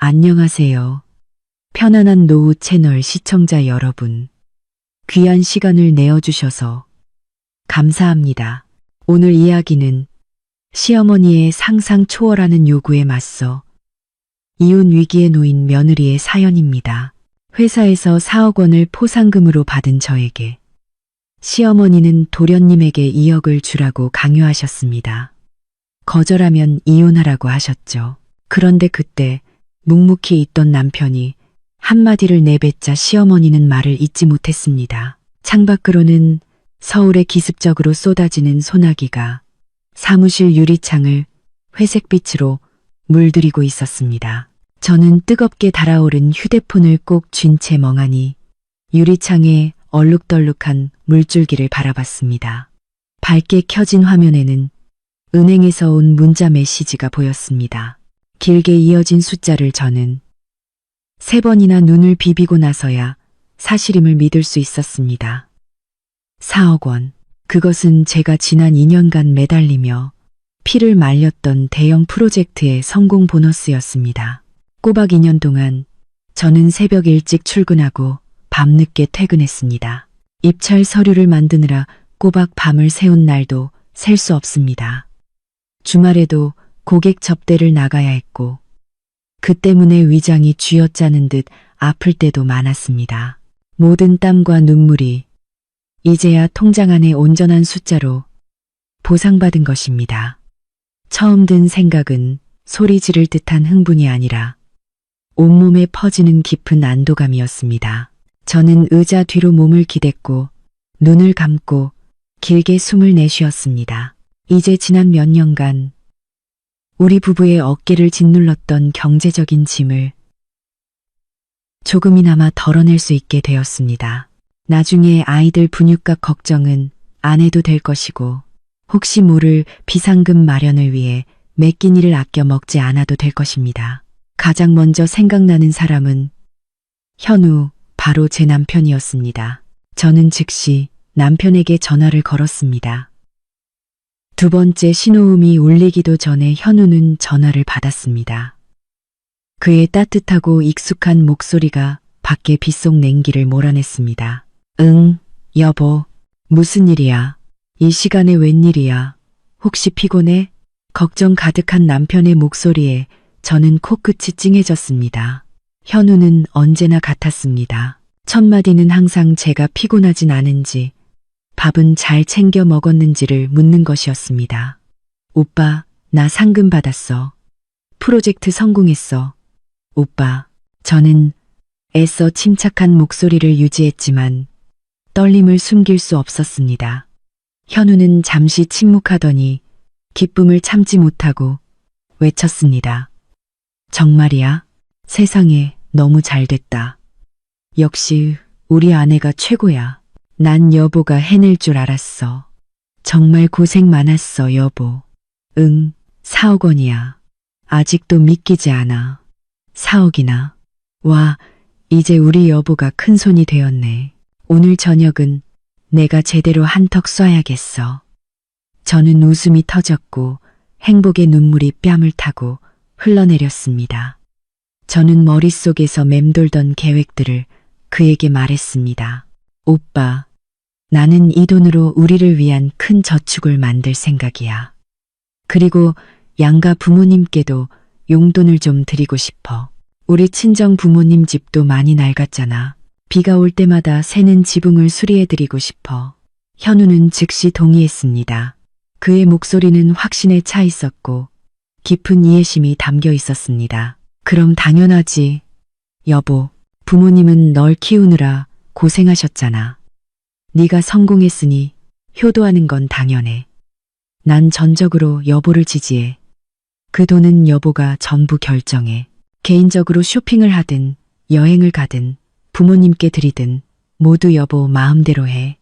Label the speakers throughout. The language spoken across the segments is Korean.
Speaker 1: 안녕하세요. 편안한 노후 채널 시청자 여러분. 귀한 시간을 내어주셔서 감사합니다. 오늘 이야기는 시어머니의 상상 초월하는 요구에 맞서 이혼 위기에 놓인 며느리의 사연입니다. 회사에서 4억 원을 포상금으로 받은 저에게 시어머니는 도련님에게 2억을 주라고 강요하셨습니다. 거절하면 이혼하라고 하셨죠. 그런데 그때 묵묵히 있던 남편이 한마디를 내뱉자 시어머니는 말을 잇지 못했습니다. 창밖으로는 서울에 기습적으로 쏟아지는 소나기가 사무실 유리창을 회색빛으로 물들이고 있었습니다. 저는 뜨겁게 달아오른 휴대폰을 꼭 쥔 채 멍하니 유리창에 얼룩덜룩한 물줄기를 바라봤습니다. 밝게 켜진 화면에는 은행에서 온 문자 메시지가 보였습니다. 길게 이어진 숫자를 저는 3번이나 눈을 비비고 나서야 사실임을 믿을 수 있었습니다. 4억 원. 그것은 제가 지난 2년간 매달리며 피를 말렸던 대형 프로젝트의 성공 보너스였습니다. 꼬박 2년 동안 저는 새벽 일찍 출근하고 밤늦게 퇴근했습니다. 입찰 서류를 만드느라 꼬박 밤을 새운 날도 셀 수 없습니다. 주말에도 고객 접대를 나가야 했고 그 때문에 위장이 쥐어짜는 듯 아플 때도 많았습니다. 모든 땀과 눈물이 이제야 통장 안에 온전한 숫자로 보상받은 것입니다. 처음 든 생각은 소리 지를 듯한 흥분이 아니라 온몸에 퍼지는 깊은 안도감이었습니다. 저는 의자 뒤로 몸을 기댔고 눈을 감고 길게 숨을 내쉬었습니다. 이제 지난 몇 년간 우리 부부의 어깨를 짓눌렀던 경제적인 짐을 조금이나마 덜어낼 수 있게 되었습니다. 나중에 아이들 분유값 걱정은 안 해도 될 것이고 혹시 모를 비상금 마련을 위해 매 끼니를 아껴 먹지 않아도 될 것입니다. 가장 먼저 생각나는 사람은 현우, 바로 제 남편이었습니다. 저는 즉시 남편에게 전화를 걸었습니다. 두 번째 신호음이 울리기도 전에 현우는 전화를 받았습니다. 그의 따뜻하고 익숙한 목소리가 밖에 빗속 냉기를 몰아냈습니다. 응, 여보, 무슨 일이야? 이 시간에 웬일이야? 혹시 피곤해? 걱정 가득한 남편의 목소리에 저는 코끝이 찡해졌습니다. 현우는 언제나 같았습니다. 첫 마디는 항상 제가 피곤하진 않은지, 밥은 잘 챙겨 먹었는지를 묻는 것이었습니다. 오빠, 나 상금 받았어. 프로젝트 성공했어. 오빠, 저는 애써 침착한 목소리를 유지했지만 떨림을 숨길 수 없었습니다. 현우는 잠시 침묵하더니 기쁨을 참지 못하고 외쳤습니다. 정말이야? 세상에 너무 잘 됐다. 역시 우리 아내가 최고야. 난 여보가 해낼 줄 알았어. 정말 고생 많았어, 여보. 응, 4억 원이야. 아직도 믿기지 않아. 4억이나. 와, 이제 우리 여보가 큰손이 되었네. 오늘 저녁은 내가 제대로 한턱 쏴야겠어. 저는 웃음이 터졌고 행복의 눈물이 뺨을 타고 흘러내렸습니다. 저는 머릿속에서 맴돌던 계획들을 그에게 말했습니다. 오빠, 나는 이 돈으로 우리를 위한 큰 저축을 만들 생각이야. 그리고 양가 부모님께도 용돈을 좀 드리고 싶어. 우리 친정 부모님 집도 많이 낡았잖아. 비가 올 때마다 새는 지붕을 수리해드리고 싶어. 현우는 즉시 동의했습니다. 그의 목소리는 확신에 차 있었고 깊은 이해심이 담겨 있었습니다. 그럼 당연하지. 여보, 부모님은 널 키우느라 고생하셨잖아. 네가 성공했으니 효도하는 건 당연해. 난 전적으로 여보를 지지해. 그 돈은 여보가 전부 결정해. 개인적으로 쇼핑을 하든 여행을 가든 부모님께 드리든 모두 여보 마음대로 해.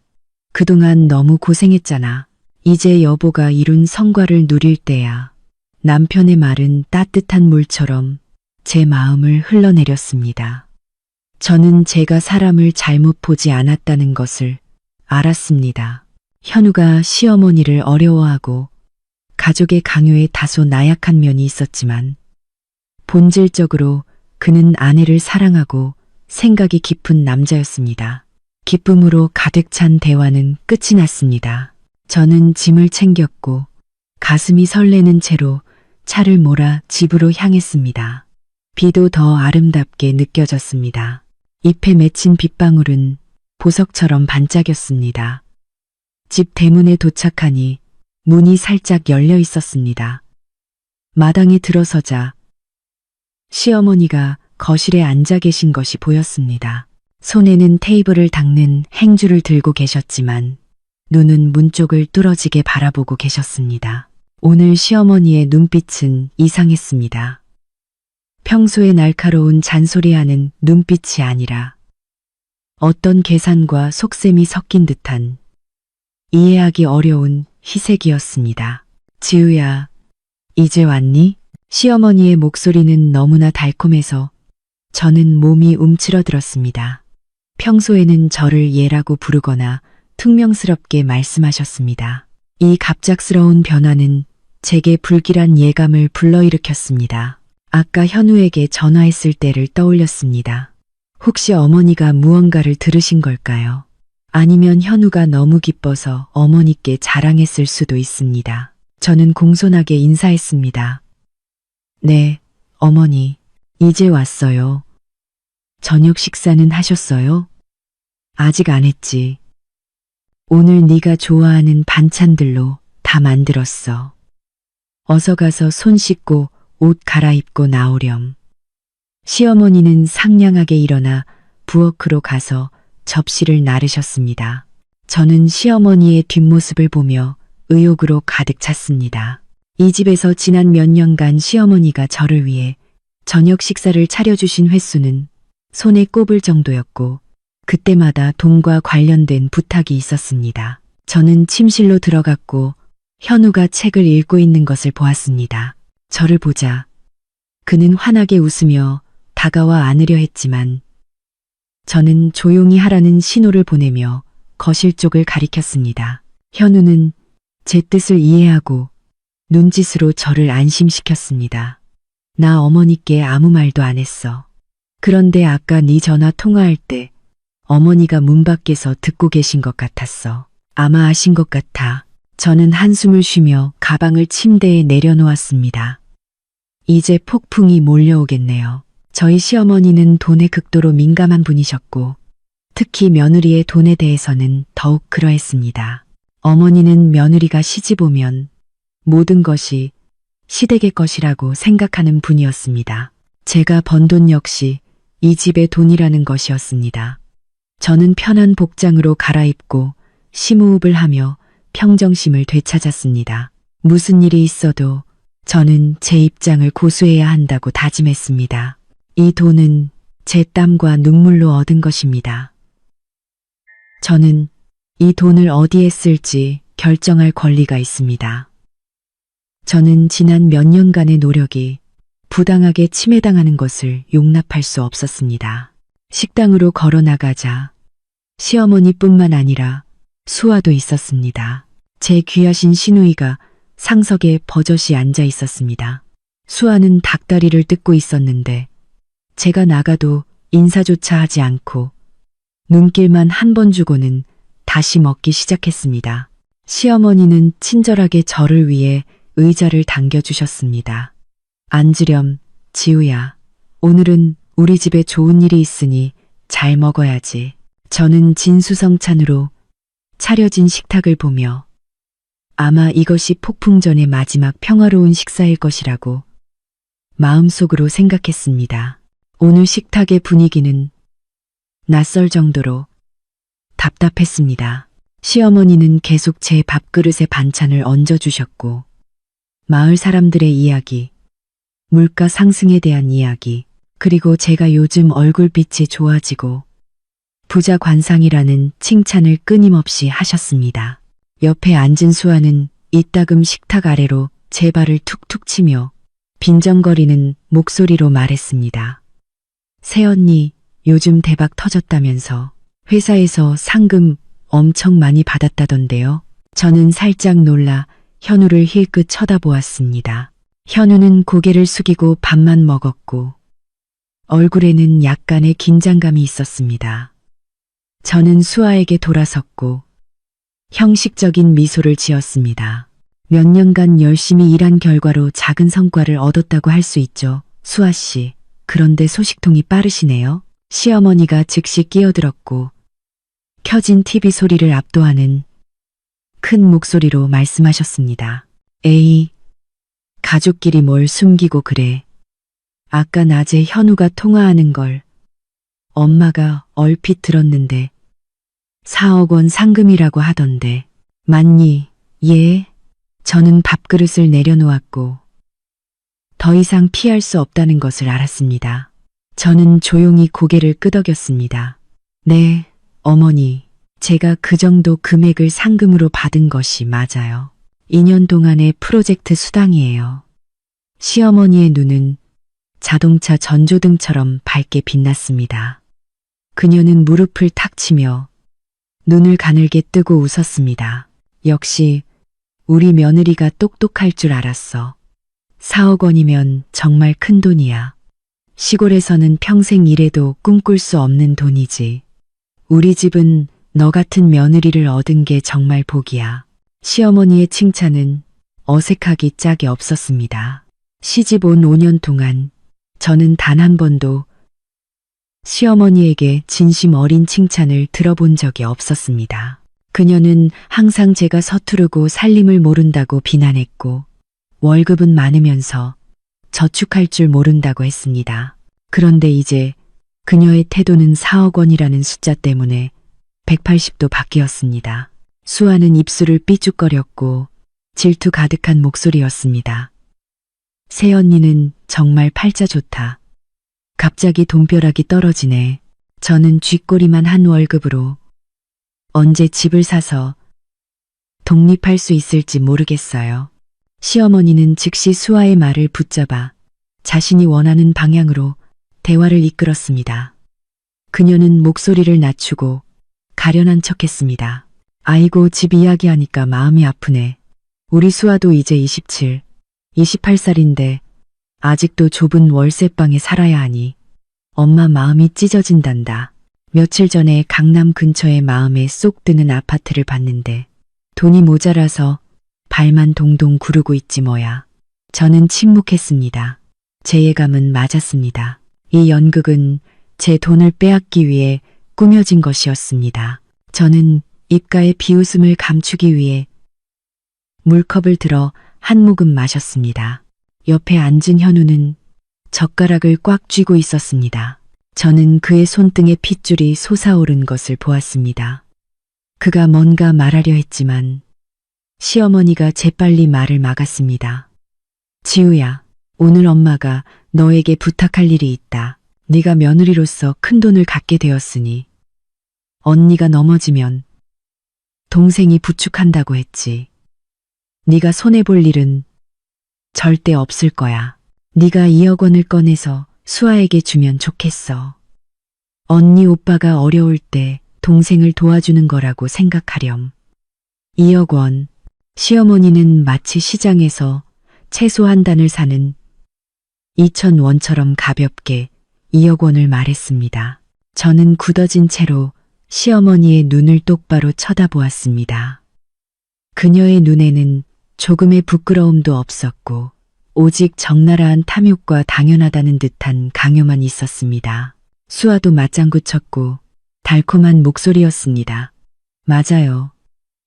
Speaker 1: 그동안 너무 고생했잖아. 이제 여보가 이룬 성과를 누릴 때야. 남편의 말은 따뜻한 물처럼 제 마음을 흘러내렸습니다. 저는 제가 사람을 잘못 보지 않았다는 것을 알았습니다. 현우가 시어머니를 어려워하고 가족의 강요에 다소 나약한 면이 있었지만 본질적으로 그는 아내를 사랑하고 생각이 깊은 남자였습니다. 기쁨으로 가득 찬 대화는 끝이 났습니다. 저는 짐을 챙겼고 가슴이 설레는 채로 차를 몰아 집으로 향했습니다. 비도 더 아름답게 느껴졌습니다. 잎에 맺힌 빗방울은 보석처럼 반짝였습니다. 집 대문에 도착하니 문이 살짝 열려 있었습니다. 마당에 들어서자 시어머니가 거실에 앉아 계신 것이 보였습니다. 손에는 테이블을 닦는 행주를 들고 계셨지만 눈은 문 쪽을 뚫어지게 바라보고 계셨습니다. 오늘 시어머니의 눈빛은 이상했습니다. 평소에 날카로운 잔소리하는 눈빛이 아니라 어떤 계산과 속셈이 섞인 듯한 이해하기 어려운 희색이었습니다. 지우야, 이제 왔니? 시어머니의 목소리는 너무나 달콤해서 저는 몸이 움츠러들었습니다. 평소에는 저를 얘라고 부르거나 퉁명스럽게 말씀하셨습니다. 이 갑작스러운 변화는 제게 불길한 예감을 불러일으켰습니다. 아까 현우에게 전화했을 때를 떠올렸습니다. 혹시 어머니가 무언가를 들으신 걸까요? 아니면 현우가 너무 기뻐서 어머니께 자랑했을 수도 있습니다. 저는 공손하게 인사했습니다. 네, 어머니, 이제 왔어요. 저녁 식사는 하셨어요? 아직 안 했지. 오늘 네가 좋아하는 반찬들로 다 만들었어. 어서 가서 손 씻고 옷 갈아입고 나오렴. 시어머니는 상냥하게 일어나 부엌으로 가서 접시를 나르셨습니다. 저는 시어머니의 뒷모습을 보며 의욕으로 가득 찼습니다. 이 집에서 지난 몇 년간 시어머니가 저를 위해 저녁 식사를 차려주신 횟수는 손에 꼽을 정도였고 그때마다 돈과 관련된 부탁이 있었습니다. 저는 침실로 들어갔고 현우가 책을 읽고 있는 것을 보았습니다. 저를 보자 그는 환하게 웃으며 다가와 안으려 했지만 저는 조용히 하라는 신호를 보내며 거실 쪽을 가리켰습니다. 현우는 제 뜻을 이해하고 눈짓으로 저를 안심시켰습니다. 나 어머니께 아무 말도 안 했어. 그런데 아까 네 전화 통화할 때 어머니가 문 밖에서 듣고 계신 것 같았어. 아마 아신 것 같아. 저는 한숨을 쉬며 가방을 침대에 내려놓았습니다. 이제 폭풍이 몰려오겠네요. 저희 시어머니는 돈에 극도로 민감한 분이셨고 특히 며느리의 돈에 대해서는 더욱 그러했습니다. 어머니는 며느리가 시집 오면 모든 것이 시댁의 것이라고 생각하는 분이었습니다. 제가 번 돈 역시 이 집의 돈이라는 것이었습니다. 저는 편한 복장으로 갈아입고 심호흡을 하며 평정심을 되찾았습니다. 무슨 일이 있어도 저는 제 입장을 고수해야 한다고 다짐했습니다. 이 돈은 제 땀과 눈물로 얻은 것입니다. 저는 이 돈을 어디에 쓸지 결정할 권리가 있습니다. 저는 지난 몇 년간의 노력이 부당하게 침해당하는 것을 용납할 수 없었습니다. 식당으로 걸어 나가자 시어머니뿐만 아니라 수아도 있었습니다. 제 귀하신 시누이가 상석에 버젓이 앉아 있었습니다. 수아는 닭다리를 뜯고 있었는데 제가 나가도 인사조차 하지 않고 눈길만 한 번 주고는 다시 먹기 시작했습니다. 시어머니는 친절하게 저를 위해 의자를 당겨주셨습니다. 앉으렴, 지우야. 오늘은 우리 집에 좋은 일이 있으니 잘 먹어야지. 저는 진수성찬으로 차려진 식탁을 보며 아마 이것이 폭풍 전의 마지막 평화로운 식사일 것이라고 마음속으로 생각했습니다. 오늘 식탁의 분위기는 낯설 정도로 답답했습니다. 시어머니는 계속 제 밥그릇에 반찬을 얹어주셨고 마을 사람들의 이야기, 물가 상승에 대한 이야기, 그리고 제가 요즘 얼굴빛이 좋아지고 부자 관상이라는 칭찬을 끊임없이 하셨습니다. 옆에 앉은 수아는 이따금 식탁 아래로 제 발을 툭툭 치며 빈정거리는 목소리로 말했습니다. 새언니, 요즘 대박 터졌다면서 회사에서 상금 엄청 많이 받았다던데요. 저는 살짝 놀라 현우를 힐끗 쳐다보았습니다. 현우는 고개를 숙이고 밥만 먹었고 얼굴에는 약간의 긴장감이 있었습니다. 저는 수아에게 돌아섰고 형식적인 미소를 지었습니다. 몇 년간 열심히 일한 결과로 작은 성과를 얻었다고 할 수 있죠. 수아 씨, 그런데 소식통이 빠르시네요. 시어머니가 즉시 끼어들었고 켜진 TV 소리를 압도하는 큰 목소리로 말씀하셨습니다. 에이, 가족끼리 뭘 숨기고 그래. 아까 낮에 현우가 통화하는 걸 엄마가 얼핏 들었는데 4억 원 상금이라고 하던데. 맞니? 예. 저는 밥그릇을 내려놓았고 더 이상 피할 수 없다는 것을 알았습니다. 저는 조용히 고개를 끄덕였습니다. 네, 어머니. 제가 그 정도 금액을 상금으로 받은 것이 맞아요. 2년 동안의 프로젝트 수당이에요. 시어머니의 눈은 자동차 전조등처럼 밝게 빛났습니다. 그녀는 무릎을 탁 치며 눈을 가늘게 뜨고 웃었습니다. 역시 우리 며느리가 똑똑할 줄 알았어. 4억 원이면 정말 큰 돈이야. 시골에서는 평생 일해도 꿈꿀 수 없는 돈이지. 우리 집은 너 같은 며느리를 얻은 게 정말 복이야. 시어머니의 칭찬은 어색하기 짝이 없었습니다. 시집 온 5년 동안 저는 단 한 번도 시어머니에게 진심 어린 칭찬을 들어본 적이 없었습니다. 그녀는 항상 제가 서투르고 살림을 모른다고 비난했고 월급은 많으면서 저축할 줄 모른다고 했습니다. 그런데 이제 그녀의 태도는 4억 원이라는 숫자 때문에 180도 바뀌었습니다. 수아는 입술을 삐죽거렸고 질투 가득한 목소리였습니다. 새언니는 정말 팔자 좋다. 갑자기 돈벼락이 떨어지네. 저는 쥐꼬리만 한 월급으로 언제 집을 사서 독립할 수 있을지 모르겠어요. 시어머니는 즉시 수아의 말을 붙잡아 자신이 원하는 방향으로 대화를 이끌었습니다. 그녀는 목소리를 낮추고 가련한 척했습니다. 아이고, 집 이야기하니까 마음이 아프네. 우리 수아도 이제 27, 28살인데 아직도 좁은 월세방에 살아야 하니 엄마 마음이 찢어진단다. 며칠 전에 강남 근처에 마음에 쏙 드는 아파트를 봤는데 돈이 모자라서 발만 동동 구르고 있지 뭐야. 저는 침묵했습니다. 제 예감은 맞았습니다. 이 연극은 제 돈을 빼앗기 위해 꾸며진 것이었습니다. 저는 입가의 비웃음을 감추기 위해 물컵을 들어 한 모금 마셨습니다. 옆에 앉은 현우는 젓가락을 꽉 쥐고 있었습니다. 저는 그의 손등에 핏줄이 솟아오른 것을 보았습니다. 그가 뭔가 말하려 했지만 시어머니가 재빨리 말을 막았습니다. 지우야, 오늘 엄마가 너에게 부탁할 일이 있다. 네가 며느리로서 큰 돈을 갖게 되었으니 언니가 넘어지면 동생이 부축한다고 했지. 네가 손해볼 일은 절대 없을 거야. 네가 2억 원을 꺼내서 수아에게 주면 좋겠어. 언니 오빠가 어려울 때 동생을 도와주는 거라고 생각하렴. 2억 원. 시어머니는 마치 시장에서 채소 한 단을 사는 2,000원처럼 가볍게 2억 원을 말했습니다. 저는 굳어진 채로 시어머니의 눈을 똑바로 쳐다보았습니다. 그녀의 눈에는 조금의 부끄러움도 없었고 오직 적나라한 탐욕과 당연하다는 듯한 강요만 있었습니다. 수아도 맞장구 쳤고 달콤한 목소리였습니다. 맞아요.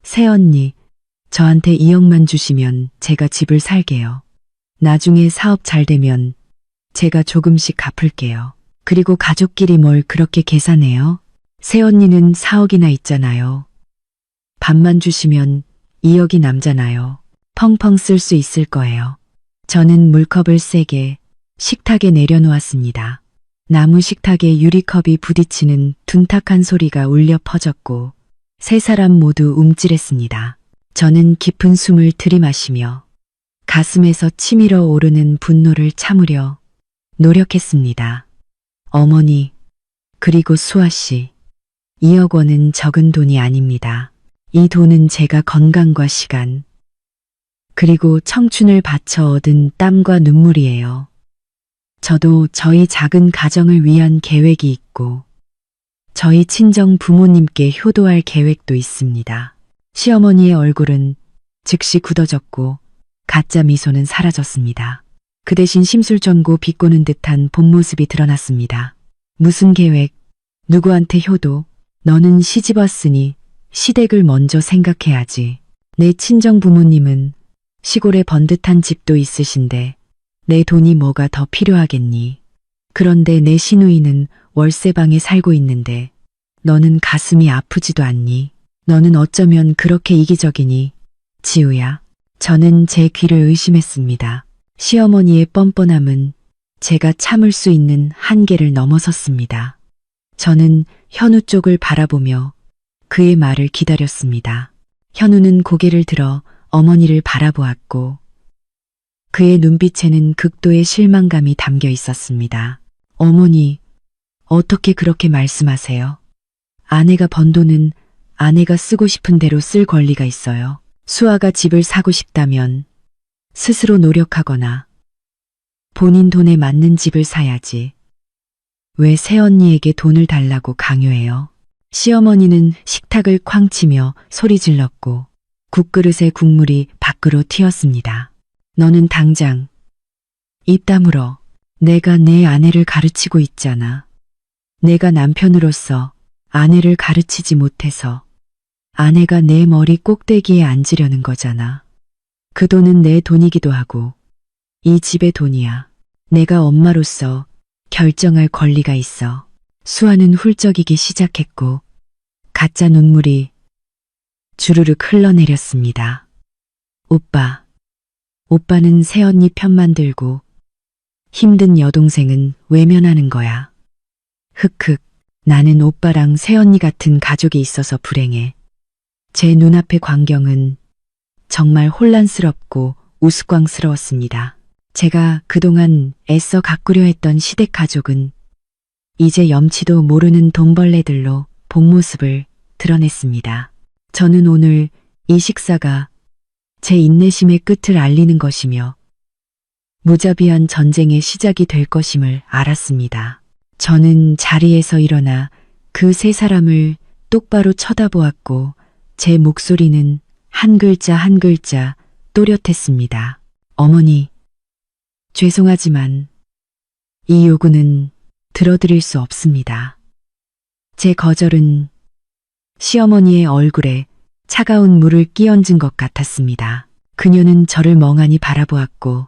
Speaker 1: 새언니, 저한테 2억만 주시면 제가 집을 살게요. 나중에 사업 잘 되면 제가 조금씩 갚을게요. 그리고 가족끼리 뭘 그렇게 계산해요? 새언니는 4억이나 있잖아요. 반만 주시면 2억이 남잖아요. 펑펑 쓸 수 있을 거예요. 저는 물컵을 세게 식탁에 내려놓았습니다. 나무 식탁에 유리컵이 부딪히는 둔탁한 소리가 울려 퍼졌고 세 사람 모두 움찔했습니다. 저는 깊은 숨을 들이마시며 가슴에서 치밀어 오르는 분노를 참으려 노력했습니다. 어머니, 그리고 수아 씨, 2억 원은 적은 돈이 아닙니다. 이 돈은 제가 건강과 시간, 그리고 청춘을 바쳐 얻은 땀과 눈물이에요. 저도 저희 작은 가정을 위한 계획이 있고 저희 친정 부모님께 효도할 계획도 있습니다. 시어머니의 얼굴은 즉시 굳어졌고 가짜 미소는 사라졌습니다. 그 대신 심술전고 비꼬는 듯한 본 모습이 드러났습니다. 무슨 계획? 누구한테 효도? 너는 시집 왔으니 시댁을 먼저 생각해야지. 내 친정 부모님은 시골에 번듯한 집도 있으신데 내 돈이 뭐가 더 필요하겠니? 그런데 내 시누이는 월세방에 살고 있는데 너는 가슴이 아프지도 않니? 너는 어쩌면 그렇게 이기적이니? 지우야, 저는 제 귀를 의심했습니다. 시어머니의 뻔뻔함은 제가 참을 수 있는 한계를 넘어섰습니다. 저는 현우 쪽을 바라보며 그의 말을 기다렸습니다. 현우는 고개를 들어 어머니를 바라보았고 그의 눈빛에는 극도의 실망감이 담겨 있었습니다. 어머니, 어떻게 그렇게 말씀하세요? 아내가 번 돈은 아내가 쓰고 싶은 대로 쓸 권리가 있어요. 수아가 집을 사고 싶다면 스스로 노력하거나 본인 돈에 맞는 집을 사야지. 왜 새언니에게 돈을 달라고 강요해요? 시어머니는 식탁을 쾅 치며 소리 질렀고 국그릇의 국물이 밖으로 튀었습니다. 너는 당장 입 다물어. 내가 내 아내를 가르치고 있잖아. 내가 남편으로서 아내를 가르치지 못해서 아내가 내 머리 꼭대기에 앉으려는 거잖아. 그 돈은 내 돈이기도 하고 이 집의 돈이야. 내가 엄마로서 결정할 권리가 있어. 수아는 훌쩍이기 시작했고 가짜 눈물이 주르륵 흘러내렸습니다. 오빠는 새언니 편만 들고 힘든 여동생은 외면하는 거야. 흑흑, 나는 오빠랑 새언니 같은 가족이 있어서 불행해. 제 눈앞의 광경은 정말 혼란스럽고 우스꽝스러웠습니다. 제가 그동안 애써 가꾸려 했던 시댁 가족은 이제 염치도 모르는 돈벌레들로 본 모습을 드러냈습니다. 저는 오늘 이 식사가 제 인내심의 끝을 알리는 것이며 무자비한 전쟁의 시작이 될 것임을 알았습니다. 저는 자리에서 일어나 그 세 사람을 똑바로 쳐다보았고 제 목소리는 한 글자 한 글자 또렷했습니다. 어머니, 죄송하지만 이 요구는 들어드릴 수 없습니다. 제 거절은 시어머니의 얼굴에 차가운 물을 끼얹은 것 같았습니다. 그녀는 저를 멍하니 바라보았고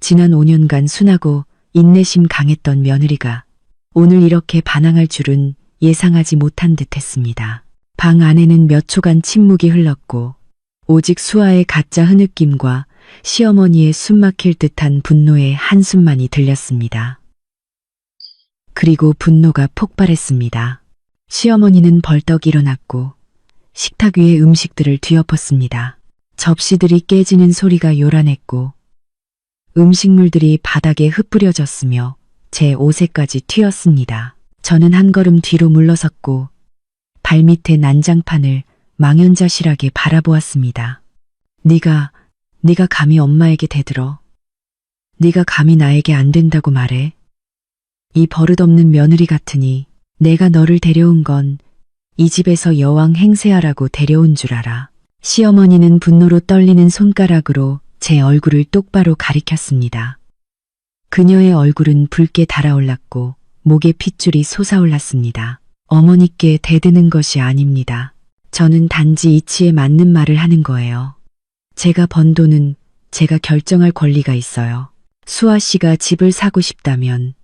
Speaker 1: 지난 5년간 순하고 인내심 강했던 며느리가 오늘 이렇게 반항할 줄은 예상하지 못한 듯했습니다. 방 안에는 몇 초간 침묵이 흘렀고 오직 수아의 가짜 흐느낌과 시어머니의 숨막힐 듯한 분노의 한숨만이 들렸습니다. 그리고 분노가 폭발했습니다. 시어머니는 벌떡 일어났고 식탁 위의 음식들을 뒤엎었습니다. 접시들이 깨지는 소리가 요란했고 음식물들이 바닥에 흩뿌려졌으며 제 옷에까지 튀었습니다. 저는 한 걸음 뒤로 물러섰고 발밑에 난장판을 망연자실하게 바라보았습니다. 네가 감히 엄마에게 대들어. 네가 감히 나에게 안 된다고 말해. 이 버릇없는 며느리 같으니 내가 너를 데려온 건 이 집에서 여왕 행세하라고 데려온 줄 알아. 시어머니는 분노로 떨리는 손가락으로 제 얼굴을 똑바로 가리켰습니다. 그녀의 얼굴은 붉게 달아올랐고 목에 핏줄이 솟아올랐습니다. 어머니께 대드는 것이 아닙니다. 저는 단지 이치에 맞는 말을 하는 거예요. 제가 번 돈은 제가 결정할 권리가 있어요. 수아 씨가 집을 사고 싶다면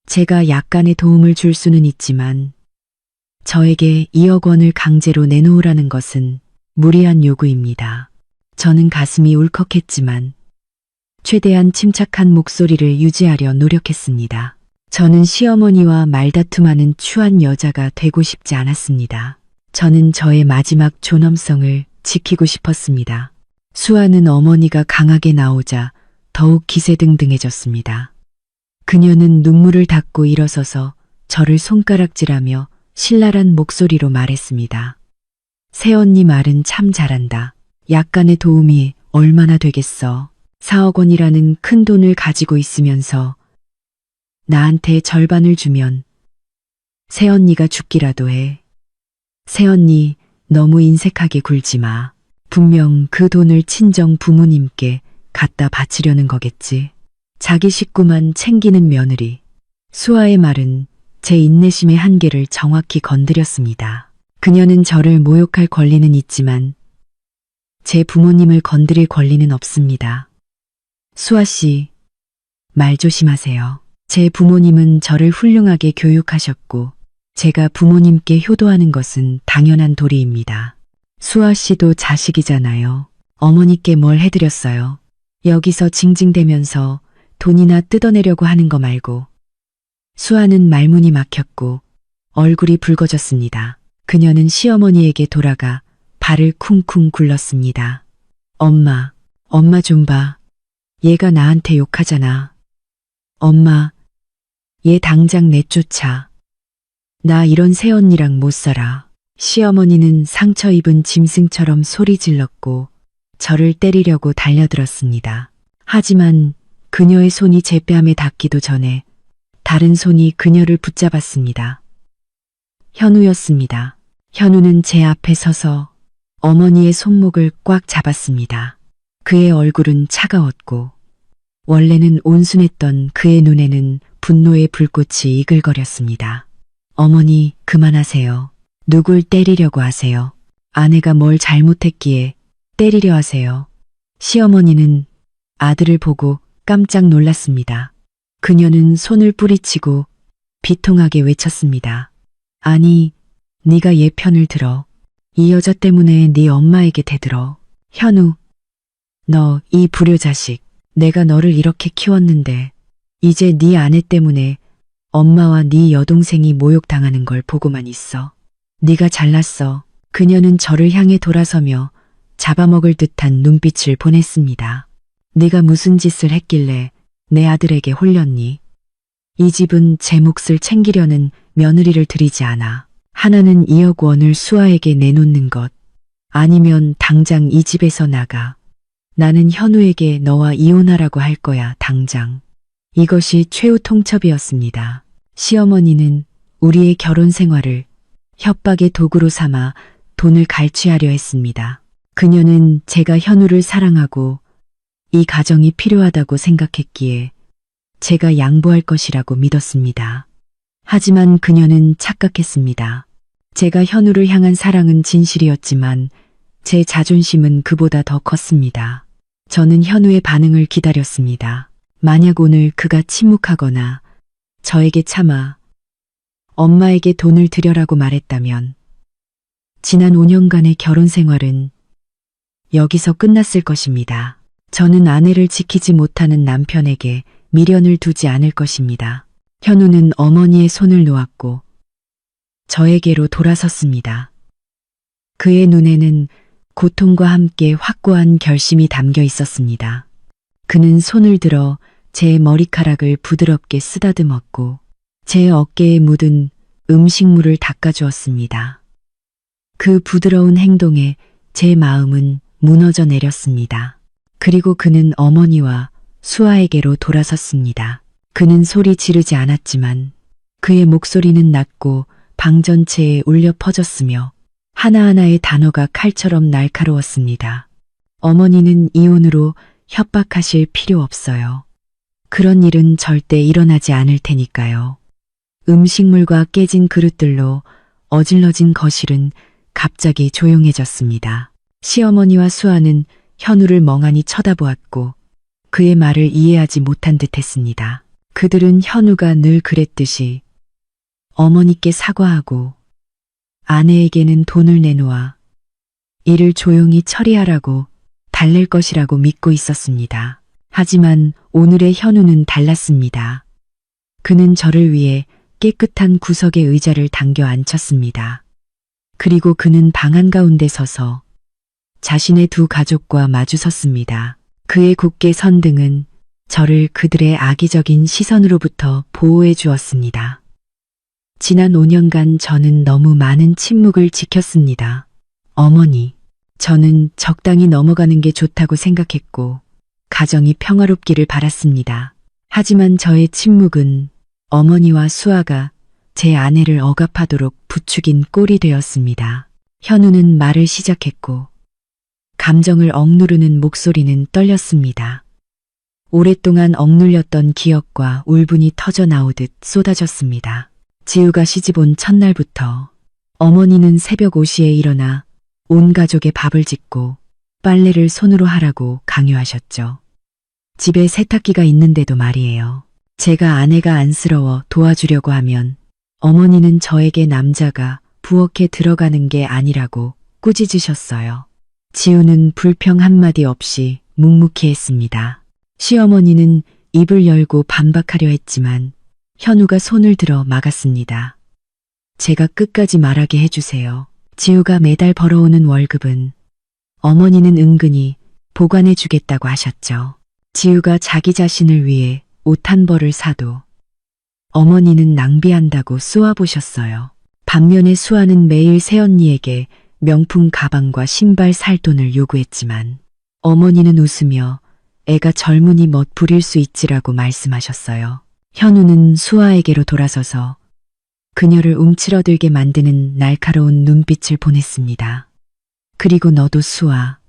Speaker 1: 제가 약간의 도움을 줄 수는 있지만 저에게 2억 원을 강제로 내놓으라는 것은 무리한 요구입니다. 저는 가슴이 울컥했지만 최대한 침착한 목소리를 유지하려 노력했습니다. 저는 시어머니와 말다툼하는 추한 여자가 되고 싶지 않았습니다. 저는 저의 마지막 존엄성을 지키고 싶었습니다. 수아는 어머니가 강하게 나오자 더욱 기세등등해졌습니다. 그녀는 눈물을 닦고 일어서서 저를 손가락질하며 신랄한 목소리로 말했습니다. 새언니 말은 참 잘한다. 약간의 도움이 얼마나 되겠어. 4억 원이라는 큰 돈을 가지고 있으면서 나한테 절반을 주면 새언니가 죽기라도 해. 새언니 너무 인색하게 굴지 마. 분명 그 돈을 친정 부모님께 갖다 바치려는 거겠지. 자기 식구만 챙기는 며느리. 수아의 말은 제 인내심의 한계를 정확히 건드렸습니다. 그녀는 저를 모욕할 권리는 있지만 제 부모님을 건드릴 권리는 없습니다. 수아 씨, 말 조심하세요. 제 부모님은 저를 훌륭하게 교육하셨고 제가 부모님께 효도하는 것은 당연한 도리입니다. 수아 씨도 자식이잖아요. 어머니께 뭘 해드렸어요. 여기서 징징대면서 돈이나 뜯어내려고 하는 거 말고. 수아는 말문이 막혔고 얼굴이 붉어졌습니다. 그녀는 시어머니에게 돌아가 발을 쿵쿵 굴렀습니다. 엄마 좀 봐. 얘가 나한테 욕하잖아. 엄마, 얘 당장 내쫓아. 나 이런 새언니랑 못 살아. 시어머니는 상처 입은 짐승처럼 소리 질렀고 저를 때리려고 달려들었습니다. 하지만 그녀의 손이 제 뺨에 닿기도 전에 다른 손이 그녀를 붙잡았습니다. 현우였습니다. 현우는 제 앞에 서서 어머니의 손목을 꽉 잡았습니다. 그의 얼굴은 차가웠고 원래는 온순했던 그의 눈에는 분노의 불꽃이 이글거렸습니다. 어머니, 그만하세요. 누굴 때리려고 하세요? 아내가 뭘 잘못했기에 때리려 하세요? 시어머니는 아들을 보고 깜짝 놀랐습니다. 그녀는 손을 뿌리치고 비통하게 외쳤습니다. 아니, 네가 얘 편을 들어. 이 여자 때문에 네 엄마에게 대들어. 현우, 너 이 불효자식. 내가 너를 이렇게 키웠는데 이제 네 아내 때문에 엄마와 네 여동생이 모욕당하는 걸 보고만 있어. 네가 잘났어. 그녀는 저를 향해 돌아서며 잡아먹을 듯한 눈빛을 보냈습니다. 네가 무슨 짓을 했길래 내 아들에게 홀렸니? 이 집은 제 몫을 챙기려는 며느리를 들이지 않아. 하나는 2억 원을 수아에게 내놓는 것, 아니면 당장 이 집에서 나가. 나는 현우에게 너와 이혼하라고 할 거야, 당장. 이것이 최후 통첩이었습니다. 시어머니는 우리의 결혼 생활을 협박의 도구로 삼아 돈을 갈취하려 했습니다. 그녀는 제가 현우를 사랑하고 이 가정이 필요하다고 생각했기에 제가 양보할 것이라고 믿었습니다. 하지만 그녀는 착각했습니다. 제가 현우를 향한 사랑은 진실이었지만 제 자존심은 그보다 더 컸습니다. 저는 현우의 반응을 기다렸습니다. 만약 오늘 그가 침묵하거나 저에게 참아 엄마에게 돈을 드려라고 말했다면 지난 5년간의 결혼 생활은 여기서 끝났을 것입니다. 저는 아내를 지키지 못하는 남편에게 미련을 두지 않을 것입니다. 현우는 어머니의 손을 놓았고 저에게로 돌아섰습니다. 그의 눈에는 고통과 함께 확고한 결심이 담겨 있었습니다. 그는 손을 들어 제 머리카락을 부드럽게 쓰다듬었고 제 어깨에 묻은 음식물을 닦아주었습니다. 그 부드러운 행동에 제 마음은 무너져 내렸습니다. 그리고 그는 어머니와 수아에게로 돌아섰습니다. 그는 소리 지르지 않았지만 그의 목소리는 낮고 방 전체에 울려 퍼졌으며 하나하나의 단어가 칼처럼 날카로웠습니다. 어머니는 이혼으로 협박하실 필요 없어요. 그런 일은 절대 일어나지 않을 테니까요. 음식물과 깨진 그릇들로 어질러진 거실은 갑자기 조용해졌습니다. 시어머니와 수아는 현우를 멍하니 쳐다보았고 그의 말을 이해하지 못한 듯 했습니다. 그들은 현우가 늘 그랬듯이 어머니께 사과하고 아내에게는 돈을 내놓아 일을 조용히 처리하라고 달랠 것이라고 믿고 있었습니다. 하지만 오늘의 현우는 달랐습니다. 그는 저를 위해 깨끗한 구석의 의자를 당겨 앉혔습니다. 그리고 그는 방 한가운데 서서 자신의 두 가족과 마주섰습니다. 그의 굳게 선 등은 저를 그들의 악의적인 시선으로부터 보호해 주었습니다. 지난 5년간 저는 너무 많은 침묵을 지켰습니다. 어머니, 저는 적당히 넘어가는 게 좋다고 생각했고 가정이 평화롭기를 바랐습니다. 하지만 저의 침묵은 어머니와 수아가 제 아내를 억압하도록 부추긴 꼴이 되었습니다. 현우는 말을 시작했고 감정을 억누르는 목소리는 떨렸습니다. 오랫동안 억눌렸던 기억과 울분이 터져 나오듯 쏟아졌습니다. 지우가 시집 온 첫날부터 어머니는 새벽 5시에 일어나 온 가족의 밥을 짓고 빨래를 손으로 하라고 강요하셨죠. 집에 세탁기가 있는데도 말이에요. 제가 아내가 안쓰러워 도와주려고 하면 어머니는 저에게 남자가 부엌에 들어가는 게 아니라고 꾸짖으셨어요. 지우는 불평 한마디 없이 묵묵히 했습니다. 시어머니는 입을 열고 반박하려 했지만 현우가 손을 들어 막았습니다. 제가 끝까지 말하게 해주세요. 지우가 매달 벌어오는 월급은 어머니는 은근히 보관해 주겠다고 하셨죠. 지우가 자기 자신을 위해 옷 한 벌을 사도 어머니는 낭비한다고 쏘아보셨어요. 반면에 수아는 매일 새언니에게 명품 가방과 신발 살 돈을 요구했지만 어머니는 웃으며 애가 젊으니 멋 부릴 수 있지라고 말씀하셨어요. 현우는 수아에게로 돌아서서 그녀를 움츠러들게 만드는 날카로운 눈빛을 보냈습니다. 그리고 너도 수아,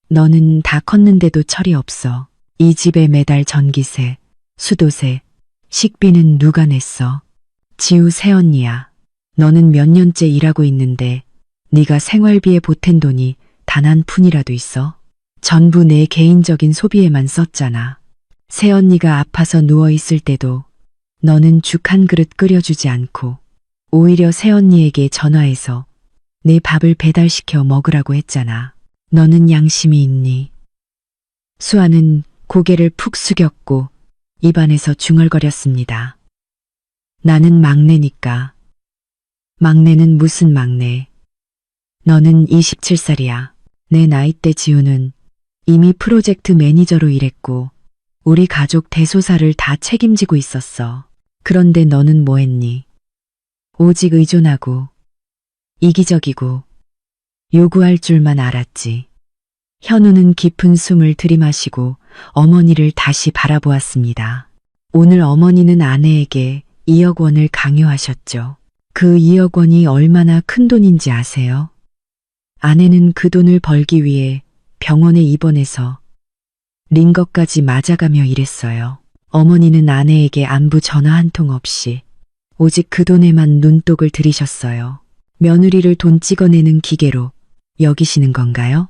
Speaker 1: 너는 다 컸는데도 철이 없어. 이 집에 매달 전기세, 수도세, 식비는 누가 냈어? 지우 새언니야. 너는 몇 년째 일하고 있는데 네가 생활비에 보탠 돈이 단 한 푼이라도 있어? 전부 내 개인적인 소비에만 썼잖아. 새언니가 아파서 누워있을 때도 너는 죽 한 그릇 끓여주지 않고 오히려 새언니에게 전화해서 내 밥을 배달시켜 먹으라고 했잖아. 너는 양심이 있니? 수아는 고개를 푹 숙였고 입안에서 중얼거렸습니다. 나는 막내니까. 막내는 무슨 막내? 너는 27살이야. 내 나이 때 지우는 이미 프로젝트 매니저로 일했고 우리 가족 대소사를 다 책임지고 있었어. 그런데 너는 뭐 했니? 오직 의존하고 이기적이고 요구할 줄만 알았지. 현우는 깊은 숨을 들이마시고 어머니를 다시 바라보았습니다. 오늘 어머니는 아내에게 2억 원을 강요하셨죠. 그 2억 원이 얼마나 큰 돈인지 아세요? 아내는 그 돈을 벌기 위해 병원에 입원해서 링거까지 맞아가며 일했어요. 어머니는 아내에게 안부 전화 한 통 없이 오직 그 돈에만 눈독을 들이셨어요. 며느리를 돈 찍어내는 기계로 여기시는 건가요?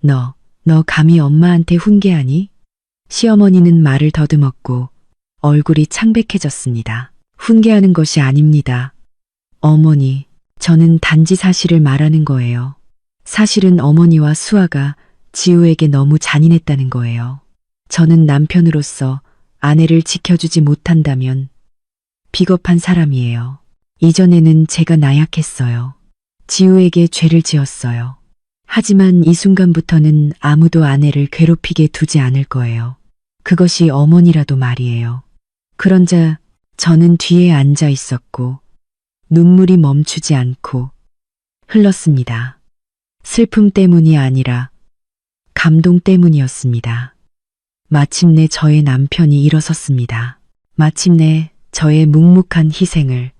Speaker 1: 너 감히 엄마한테 훈계하니? 시어머니는 말을 더듬었고 얼굴이 창백해졌습니다. 훈계하는 것이 아닙니다. 어머니, 저는 단지 사실을 말하는 거예요. 사실은 어머니와 수아가 지우에게 너무 잔인했다는 거예요. 저는 남편으로서 아내를 지켜주지 못한다면 비겁한 사람이에요. 이전에는 제가 나약했어요. 지우에게 죄를 지었어요. 하지만 이 순간부터는 아무도 아내를 괴롭히게 두지 않을 거예요. 그것이 어머니라도 말이에요. 그런자 저는 뒤에 앉아 있었고 눈물이 멈추지 않고 흘렀습니다. 슬픔 때문이 아니라 감동 때문이었습니다. 마침내 저의 남편이 일어섰습니다. 마침내 저의 묵묵한 희생을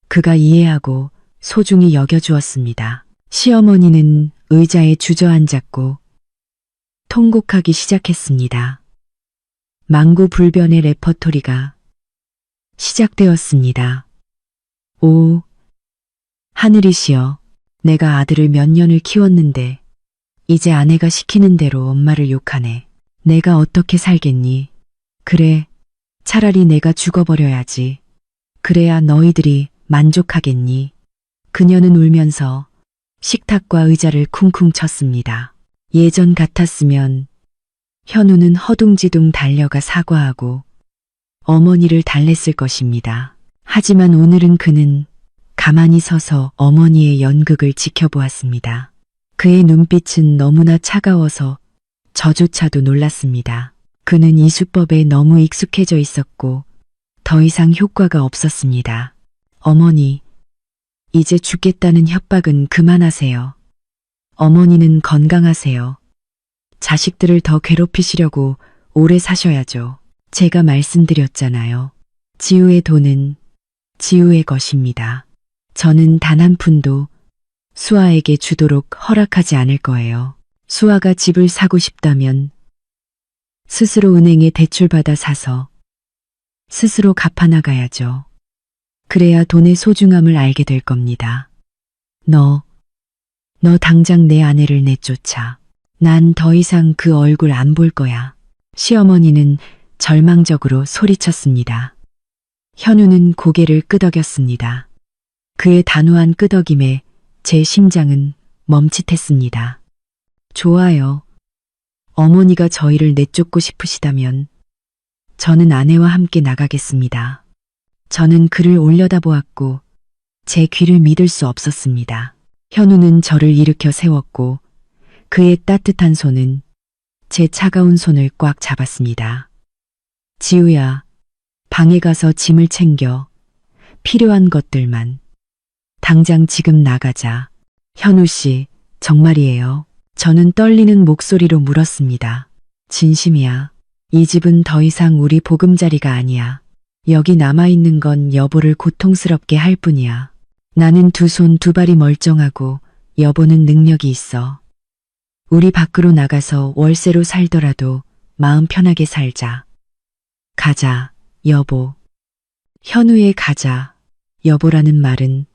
Speaker 1: 그가 이해하고 소중히 여겨주었습니다. 시어머니는 의자에 주저앉았고 통곡하기 시작했습니다. 망구불변의 레퍼토리가 시작되었습니다. 오, 하늘이시여, 내가 아들을 몇 년을 키웠는데 이제 아내가 시키는 대로 엄마를 욕하네. 내가 어떻게 살겠니? 그래, 차라리 내가 죽어버려야지. 그래야 너희들이 만족하겠니? 그녀는 울면서 식탁과 의자를 쿵쿵 쳤습니다. 예전 같았으면 현우는 허둥지둥 달려가 사과하고 어머니를 달랬을 것입니다. 하지만 오늘은 그는 가만히 서서 어머니의 연극을 지켜보았습니다. 그의 눈빛은 너무나 차가워서 저조차도 놀랐습니다. 그는 이 수법에 너무 익숙해져 있었고 더 이상 효과가 없었습니다. 어머니, 이제 죽겠다는 협박은 그만하세요. 어머니는 건강하세요. 자식들을 더 괴롭히시려고 오래 사셔야죠. 제가 말씀드렸잖아요. 지우의 돈은 지우의 것입니다. 저는 단 한 푼도 수아에게 주도록 허락하지 않을 거예요. 수아가 집을 사고 싶다면 스스로 은행에 대출받아 사서 스스로 갚아나가야죠. 그래야 돈의 소중함을 알게 될 겁니다. 너 당장 내 아내를 내쫓아. 난 더 이상 그 얼굴 안 볼 거야. 시어머니는 절망적으로 소리쳤습니다. 현우는 고개를 끄덕였습니다. 그의 단호한 끄덕임에 제 심장은 멈칫했습니다. 좋아요. 어머니가 저희를 내쫓고 싶으시다면 저는 아내와 함께 나가겠습니다. 저는 그를 올려다보았고 제 귀를 믿을 수 없었습니다. 현우는 저를 일으켜 세웠고 그의 따뜻한 손은 제 차가운 손을 꽉 잡았습니다. 지우야, 방에 가서 짐을 챙겨. 필요한 것들만. 당장 지금 나가자. 현우 씨, 정말이에요. 저는 떨리는 목소리로 물었습니다. 진심이야. 이 집은 더 이상 우리 보금자리가 아니야. 여기 남아있는 건 여보를 고통스럽게 할 뿐이야. 나는 두 손 두 발이 멀쩡하고 여보는 능력이 있어. 우리 밖으로 나가서 월세로 살더라도 마음 편하게 살자. 가자, 여보. 현우의 가자, 여보라는 말은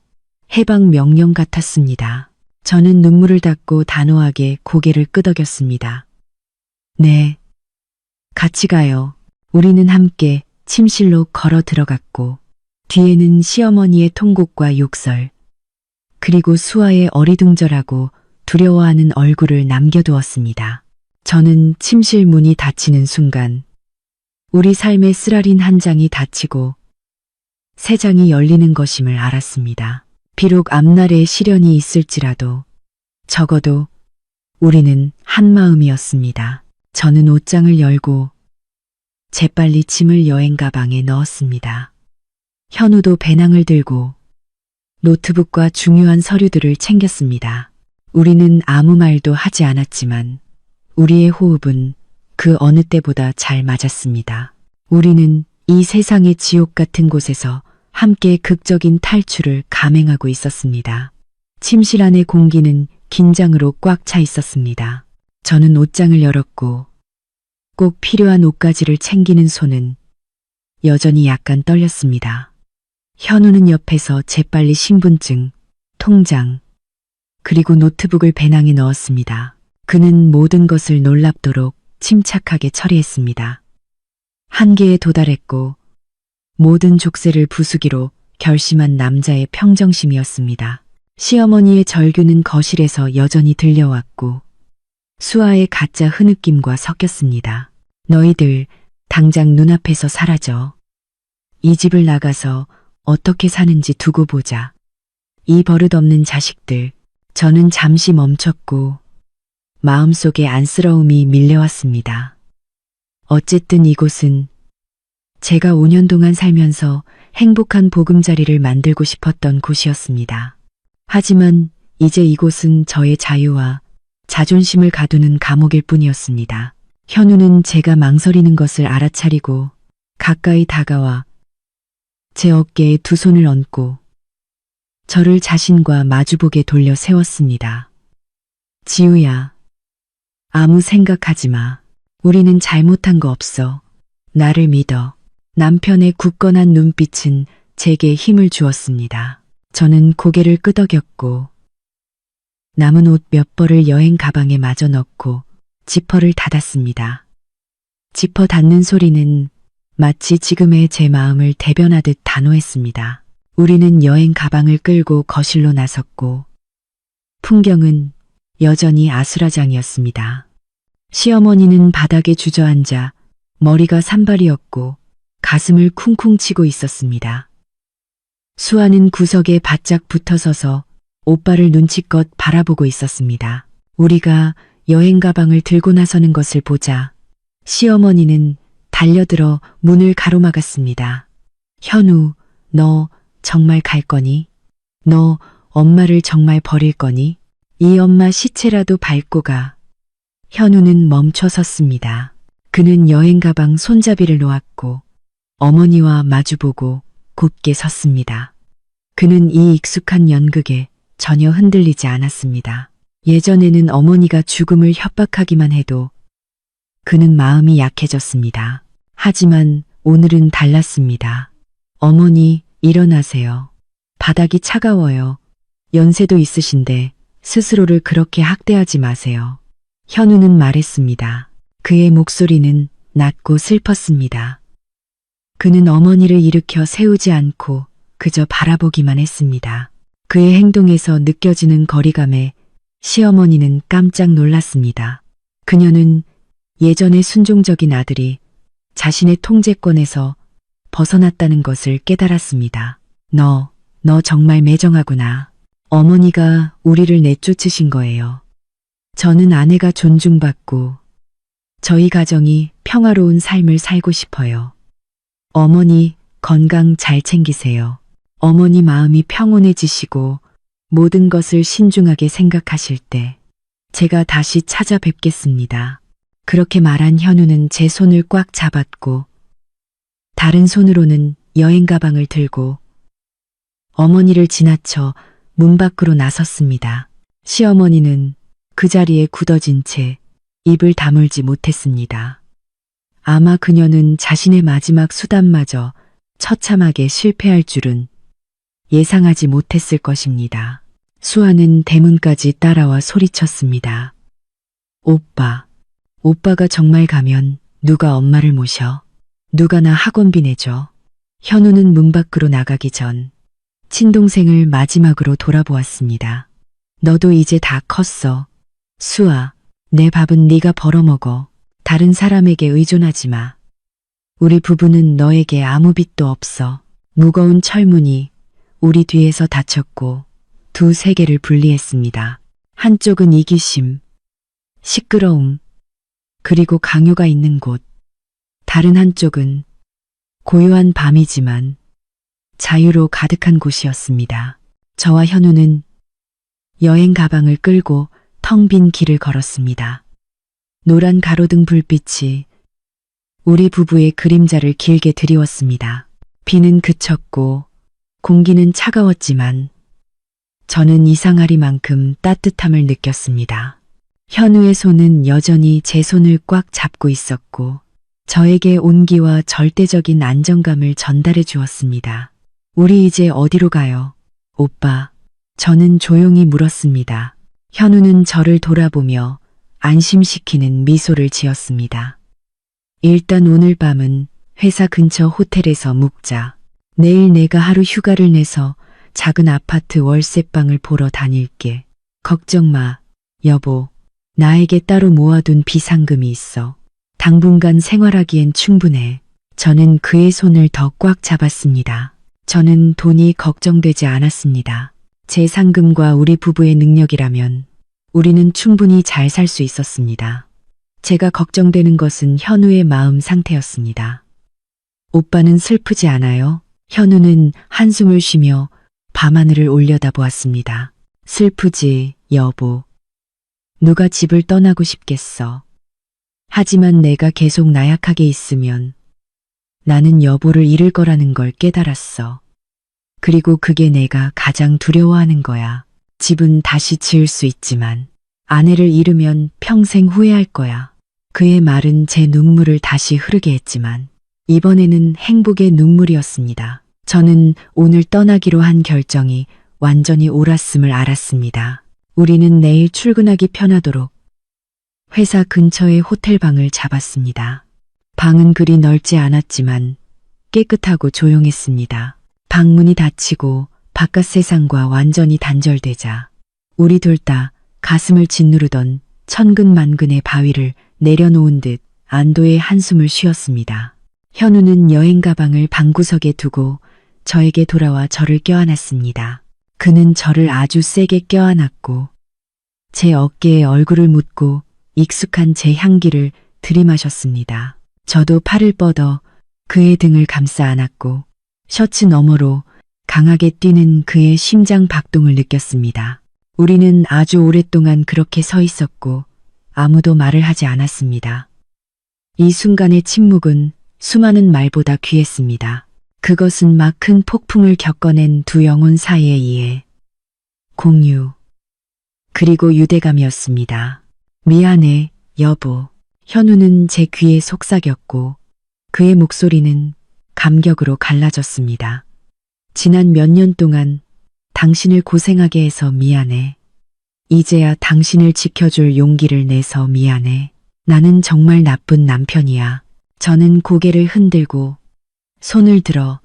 Speaker 1: 해방 명령 같았습니다. 저는 눈물을 닦고 단호하게 고개를 끄덕였습니다. 네, 같이 가요. 우리는 함께 침실로 걸어 들어갔고 뒤에는 시어머니의 통곡과 욕설, 그리고 수아의 어리둥절하고 두려워하는 얼굴을 남겨두었습니다. 저는 침실 문이 닫히는 순간 우리 삶의 쓰라린 한 장이 닫히고 새 장이 열리는 것임을 알았습니다. 비록 앞날에 시련이 있을지라도 적어도 우리는 한 마음이었습니다. 저는 옷장을 열고 재빨리 짐을 여행 가방에 넣었습니다. 현우도 배낭을 들고 노트북과 중요한 서류들을 챙겼습니다. 우리는 아무 말도 하지 않았지만 우리의 호흡은 그 어느 때보다 잘 맞았습니다. 우리는 이 세상의 지옥 같은 곳에서 함께 극적인 탈출을 감행하고 있었습니다. 침실 안의 공기는 긴장으로 꽉 차 있었습니다. 저는 옷장을 열었고 꼭 필요한 옷가지를 챙기는 손은 여전히 약간 떨렸습니다. 현우는 옆에서 재빨리 신분증, 통장, 그리고 노트북을 배낭에 넣었습니다. 그는 모든 것을 놀랍도록 침착하게 처리했습니다. 한계에 도달했고 모든 족쇄를 부수기로 결심한 남자의 평정심이었습니다. 시어머니의 절규는 거실에서 여전히 들려왔고 수아의 가짜 흐느낌과 섞였습니다. 너희들 당장 눈앞에서 사라져. 이 집을 나가서 어떻게 사는지 두고 보자. 이 버릇없는 자식들. 저는 잠시 멈췄고 마음속에 안쓰러움이 밀려왔습니다. 어쨌든 이곳은 제가 5년 동안 살면서 행복한 보금자리를 만들고 싶었던 곳이었습니다. 하지만 이제 이곳은 저의 자유와 자존심을 가두는 감옥일 뿐이었습니다. 현우는 제가 망설이는 것을 알아차리고 가까이 다가와 제 어깨에 두 손을 얹고 저를 자신과 마주보게 돌려 세웠습니다. 지우야, 아무 생각하지 마. 우리는 잘못한 거 없어. 나를 믿어. 남편의 굳건한 눈빛은 제게 힘을 주었습니다. 저는 고개를 끄덕였고 남은 옷 몇 벌을 여행 가방에 마저 넣고 지퍼를 닫았습니다. 지퍼 닫는 소리는 마치 지금의 제 마음을 대변하듯 단호했습니다. 우리는 여행 가방을 끌고 거실로 나섰고 풍경은 여전히 아수라장이었습니다. 시어머니는 바닥에 주저앉아 머리가 산발이었고 가슴을 쿵쿵 치고 있었습니다. 수아는 구석에 바짝 붙어서서 오빠를 눈치껏 바라보고 있었습니다. 우리가 여행 가방을 들고 나서는 것을 보자 시어머니는 달려들어 문을 가로막았습니다. 현우, 너 정말 갈 거니? 너 엄마를 정말 버릴 거니? 이 엄마 시체라도 밟고 가. 현우는 멈춰 섰습니다. 그는 여행 가방 손잡이를 놓았고 어머니와 마주보고 곧게 섰습니다. 그는 이 익숙한 연극에 전혀 흔들리지 않았습니다. 예전에는 어머니가 죽음을 협박하기만 해도 그는 마음이 약해졌습니다. 하지만 오늘은 달랐습니다. 어머니, 일어나세요. 바닥이 차가워요. 연세도 있으신데 스스로를 그렇게 학대하지 마세요. 현우는 말했습니다. 그의 목소리는 낮고 슬펐습니다. 그는 어머니를 일으켜 세우지 않고 그저 바라보기만 했습니다. 그의 행동에서 느껴지는 거리감에 시어머니는 깜짝 놀랐습니다. 그녀는 예전의 순종적인 아들이 자신의 통제권에서 벗어났다는 것을 깨달았습니다. 너 정말 매정하구나. 어머니가 우리를 내쫓으신 거예요. 저는 아내가 존중받고 저희 가정이 평화로운 삶을 살고 싶어요. 어머니 건강 잘 챙기세요. 어머니 마음이 평온해지시고 모든 것을 신중하게 생각하실 때 제가 다시 찾아뵙겠습니다. 그렇게 말한 현우는 제 손을 꽉 잡았고 다른 손으로는 여행 가방을 들고 어머니를 지나쳐 문 밖으로 나섰습니다. 시어머니는 그 자리에 굳어진 채 입을 다물지 못했습니다. 아마 그녀는 자신의 마지막 수단마저 처참하게 실패할 줄은 예상하지 못했을 것입니다. 수아는 대문까지 따라와 소리쳤습니다. 오빠가 정말 가면 누가 엄마를 모셔? 누가 나 학원비 내줘? 현우는 문 밖으로 나가기 전 친동생을 마지막으로 돌아보았습니다. 너도 이제 다 컸어. 수아, 내 밥은 네가 벌어먹어. 다른 사람에게 의존하지 마. 우리 부부는 너에게 아무 빚도 없어. 무거운 철문이 우리 뒤에서 닫혔고 두 세계를 분리했습니다. 한쪽은 이기심, 시끄러움, 그리고 강요가 있는 곳. 다른 한쪽은 고요한 밤이지만 자유로 가득한 곳이었습니다. 저와 현우는 여행 가방을 끌고 텅 빈 길을 걸었습니다. 노란 가로등 불빛이 우리 부부의 그림자를 길게 드리웠습니다. 비는 그쳤고 공기는 차가웠지만 저는 이상하리만큼 따뜻함을 느꼈습니다. 현우의 손은 여전히 제 손을 꽉 잡고 있었고 저에게 온기와 절대적인 안정감을 전달해 주었습니다. 우리 이제 어디로 가요? 오빠, 저는 조용히 물었습니다. 현우는 저를 돌아보며 안심시키는 미소를 지었습니다. 일단 오늘 밤은 회사 근처 호텔에서 묵자. 내일 내가 하루 휴가를 내서 작은 아파트 월세방을 보러 다닐게. 걱정 마, 여보. 나에게 따로 모아둔 비상금이 있어. 당분간 생활하기엔 충분해. 저는 그의 손을 더 꽉 잡았습니다. 저는 돈이 걱정되지 않았습니다. 제 상금과 우리 부부의 능력이라면 우리는 충분히 잘 살 수 있었습니다. 제가 걱정되는 것은 현우의 마음 상태였습니다. 오빠는 슬프지 않아요? 현우는 한숨을 쉬며 밤하늘을 올려다보았습니다. 슬프지, 여보. 누가 집을 떠나고 싶겠어. 하지만 내가 계속 나약하게 있으면 나는 여보를 잃을 거라는 걸 깨달았어. 그리고 그게 내가 가장 두려워하는 거야. 집은 다시 지을 수 있지만 아내를 잃으면 평생 후회할 거야. 그의 말은 제 눈물을 다시 흐르게 했지만 이번에는 행복의 눈물이었습니다. 저는 오늘 떠나기로 한 결정이 완전히 옳았음을 알았습니다. 우리는 내일 출근하기 편하도록 회사 근처의 호텔방을 잡았습니다. 방은 그리 넓지 않았지만 깨끗하고 조용했습니다. 방문이 닫히고 바깥 세상과 완전히 단절되자 우리 둘 다 가슴을 짓누르던 천근만근의 바위를 내려놓은 듯 안도의 한숨을 쉬었습니다. 현우는 여행 가방을 방구석에 두고 저에게 돌아와 저를 껴안았습니다. 그는 저를 아주 세게 껴안았고 제 어깨에 얼굴을 묻고 익숙한 제 향기를 들이마셨습니다. 저도 팔을 뻗어 그의 등을 감싸 안았고 셔츠 너머로 강하게 뛰는 그의 심장 박동을 느꼈습니다. 우리는 아주 오랫동안 그렇게 서 있었고 아무도 말을 하지 않았습니다. 이 순간의 침묵은 수많은 말보다 귀했습니다. 그것은 막 큰 폭풍을 겪어낸 두 영혼 사이의 이해, 공유, 그리고 유대감이었습니다. 미안해, 여보. 현우는 제 귀에 속삭였고 그의 목소리는 감격으로 갈라졌습니다. 지난 몇 년 동안 당신을 고생하게 해서 미안해. 이제야 당신을 지켜줄 용기를 내서 미안해. 나는 정말 나쁜 남편이야. 저는 고개를 흔들고 손을 들어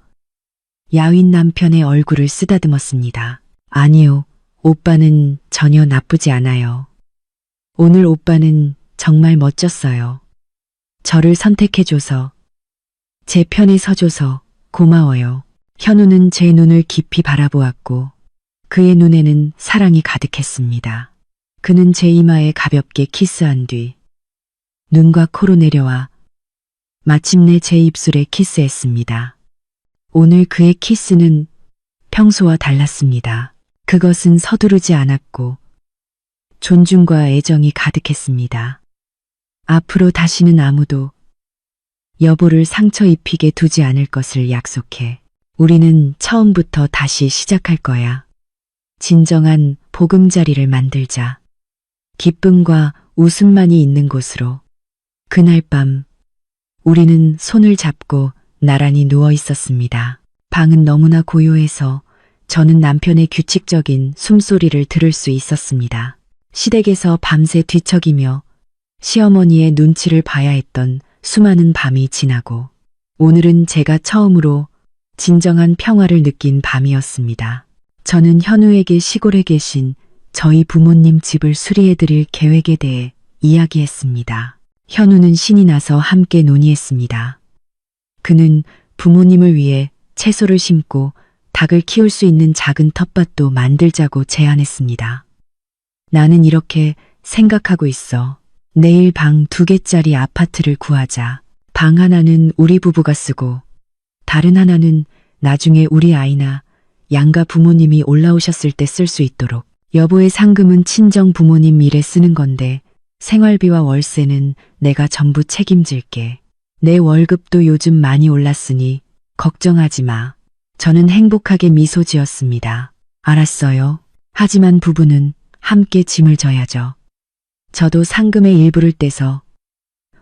Speaker 1: 야윈 남편의 얼굴을 쓰다듬었습니다. 아니요, 오빠는 전혀 나쁘지 않아요. 오늘 오빠는 정말 멋졌어요. 저를 선택해줘서, 제 편에 서줘서 고마워요. 현우는 제 눈을 깊이 바라보았고 그의 눈에는 사랑이 가득했습니다. 그는 제 이마에 가볍게 키스한 뒤 눈과 코로 내려와 마침내 제 입술에 키스했습니다. 오늘 그의 키스는 평소와 달랐습니다. 그것은 서두르지 않았고 존중과 애정이 가득했습니다. 앞으로 다시는 아무도 여보를 상처 입히게 두지 않을 것을 약속해. 우리는 처음부터 다시 시작할 거야. 진정한 보금자리를 만들자. 기쁨과 웃음만이 있는 곳으로. 그날 밤 우리는 손을 잡고 나란히 누워 있었습니다. 방은 너무나 고요해서 저는 남편의 규칙적인 숨소리를 들을 수 있었습니다. 시댁에서 밤새 뒤척이며 시어머니의 눈치를 봐야 했던 수많은 밤이 지나고 오늘은 제가 처음으로 진정한 평화를 느낀 밤이었습니다. 저는 현우에게 시골에 계신 저희 부모님 집을 수리해드릴 계획에 대해 이야기했습니다. 현우는 신이 나서 함께 논의했습니다. 그는 부모님을 위해 채소를 심고 닭을 키울 수 있는 작은 텃밭도 만들자고 제안했습니다. 나는 이렇게 생각하고 있어. 내일 방 2개짜리 아파트를 구하자. 방 하나는 우리 부부가 쓰고 다른 하나는 나중에 우리 아이나 양가 부모님이 올라오셨을 때 쓸 수 있도록. 여보의 상금은 친정 부모님 일에 쓰는 건데 생활비와 월세는 내가 전부 책임질게. 내 월급도 요즘 많이 올랐으니 걱정하지 마. 저는 행복하게 미소 지었습니다. 알았어요. 하지만 부부는 함께 짐을 져야죠. 저도 상금의 일부를 떼서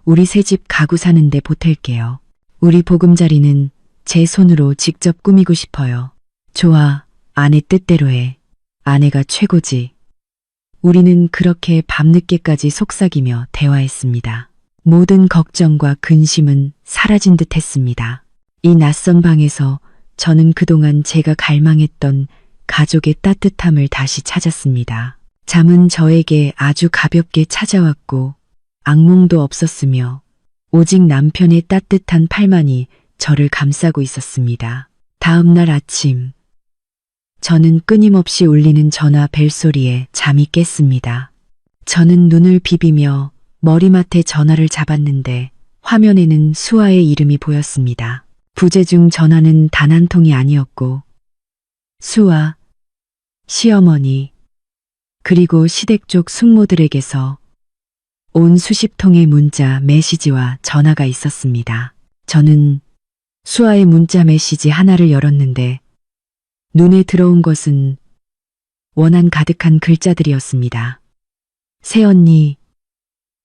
Speaker 1: 우리 새집 가구 사는데 보탤게요. 우리 보금자리는 제 손으로 직접 꾸미고 싶어요. 좋아, 아내 뜻대로 해. 아내가 최고지. 우리는 그렇게 밤늦게까지 속삭이며 대화했습니다. 모든 걱정과 근심은 사라진 듯 했습니다. 이 낯선 방에서 저는 그동안 제가 갈망했던 가족의 따뜻함을 다시 찾았습니다. 잠은 저에게 아주 가볍게 찾아왔고 악몽도 없었으며 오직 남편의 따뜻한 팔만이 저를 감싸고 있었습니다. 다음 날 아침 저는 끊임없이 울리는 전화 벨소리에 잠이 깼습니다. 저는 눈을 비비며 머리맡에 전화를 잡았는데 화면에는 수아의 이름이 보였습니다. 부재중 전화는 단 한 통이 아니었고 수아, 시어머니, 그리고 시댁 쪽 숙모들에게서 온 수십 통의 문자, 메시지와 전화가 있었습니다. 저는 수아의 문자 메시지 하나를 열었는데 눈에 들어온 것은 원한 가득한 글자들이었습니다. 새언니,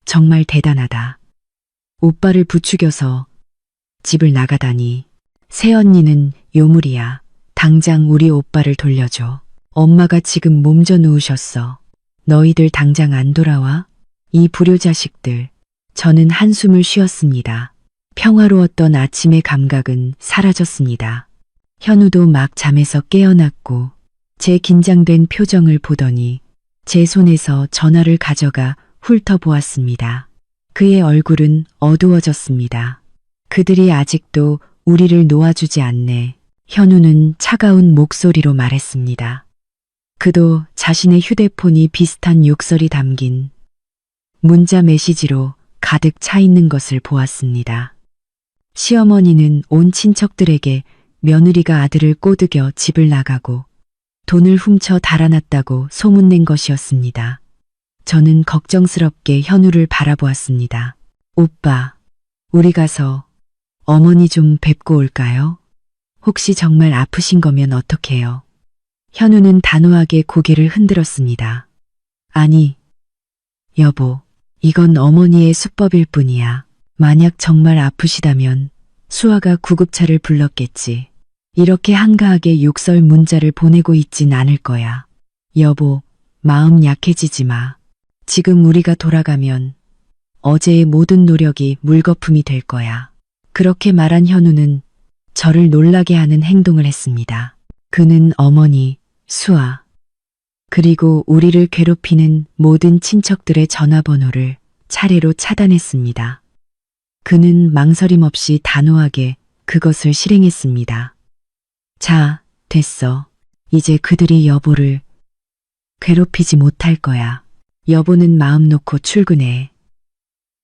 Speaker 1: 정말 대단하다. 오빠를 부추겨서 집을 나가다니. 새언니는 요물이야. 당장 우리 오빠를 돌려줘. 엄마가 지금 몸져 누우셨어. 너희들 당장 안 돌아와? 이 불효자식들. 저는 한숨을 쉬었습니다. 평화로웠던 아침의 감각은 사라졌습니다. 현우도 막 잠에서 깨어났고 제 긴장된 표정을 보더니 제 손에서 전화를 가져가 훑어보았습니다. 그의 얼굴은 어두워졌습니다. 그들이 아직도 우리를 놓아주지 않네. 현우는 차가운 목소리로 말했습니다. 그도 자신의 휴대폰이 비슷한 욕설이 담긴 문자 메시지로 가득 차 있는 것을 보았습니다. 시어머니는 온 친척들에게 며느리가 아들을 꼬드겨 집을 나가고 돈을 훔쳐 달아났다고 소문낸 것이었습니다. 저는 걱정스럽게 현우를 바라보았습니다. 오빠, 우리 가서 어머니 좀 뵙고 올까요? 혹시 정말 아프신 거면 어떡해요? 현우는 단호하게 고개를 흔들었습니다. 아니, 여보, 이건 어머니의 수법일 뿐이야. 만약 정말 아프시다면 수아가 구급차를 불렀겠지. 이렇게 한가하게 욕설 문자를 보내고 있진 않을 거야. 여보, 마음 약해지지 마. 지금 우리가 돌아가면 어제의 모든 노력이 물거품이 될 거야. 그렇게 말한 현우는 저를 놀라게 하는 행동을 했습니다. 그는 어머니, 수아, 그리고 우리를 괴롭히는 모든 친척들의 전화번호를 차례로 차단했습니다. 그는 망설임 없이 단호하게 그것을 실행했습니다. 자, 됐어. 이제 그들이 여보를 괴롭히지 못할 거야. 여보는 마음 놓고 출근해.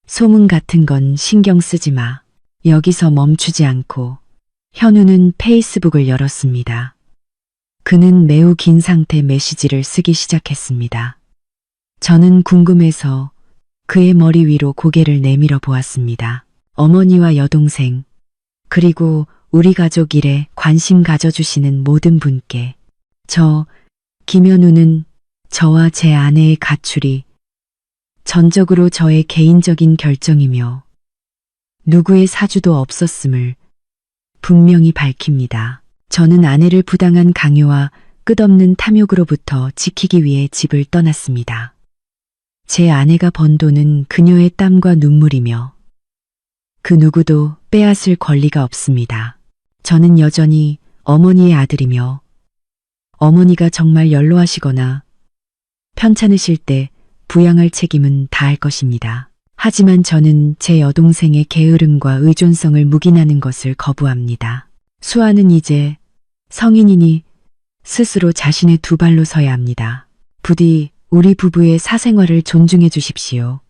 Speaker 1: 소문 같은 건 신경 쓰지 마. 여기서 멈추지 않고 현우는 페이스북을 열었습니다. 그는 매우 긴 상태 메시지를 쓰기 시작했습니다. 저는 궁금해서 그의 머리 위로 고개를 내밀어 보았습니다. 어머니와 여동생, 그리고 우리 가족 일에 관심 가져주시는 모든 분께 김현우는 저와 제 아내의 가출이 전적으로 저의 개인적인 결정이며 누구의 사주도 없었음을 분명히 밝힙니다. 저는 아내를 부당한 강요와 끝없는 탐욕으로부터 지키기 위해 집을 떠났습니다. 제 아내가 번 돈은 그녀의 땀과 눈물이며 그 누구도 빼앗을 권리가 없습니다. 저는 여전히 어머니의 아들이며 어머니가 정말 연로하시거나 편찮으실 때 부양할 책임은 다할 것입니다. 하지만 저는 제 여동생의 게으름과 의존성을 묵인하는 것을 거부합니다. 수아는 이제 성인이니 스스로 자신의 두 발로 서야 합니다. 부디 우리 부부의 사생활을 존중해 주십시오.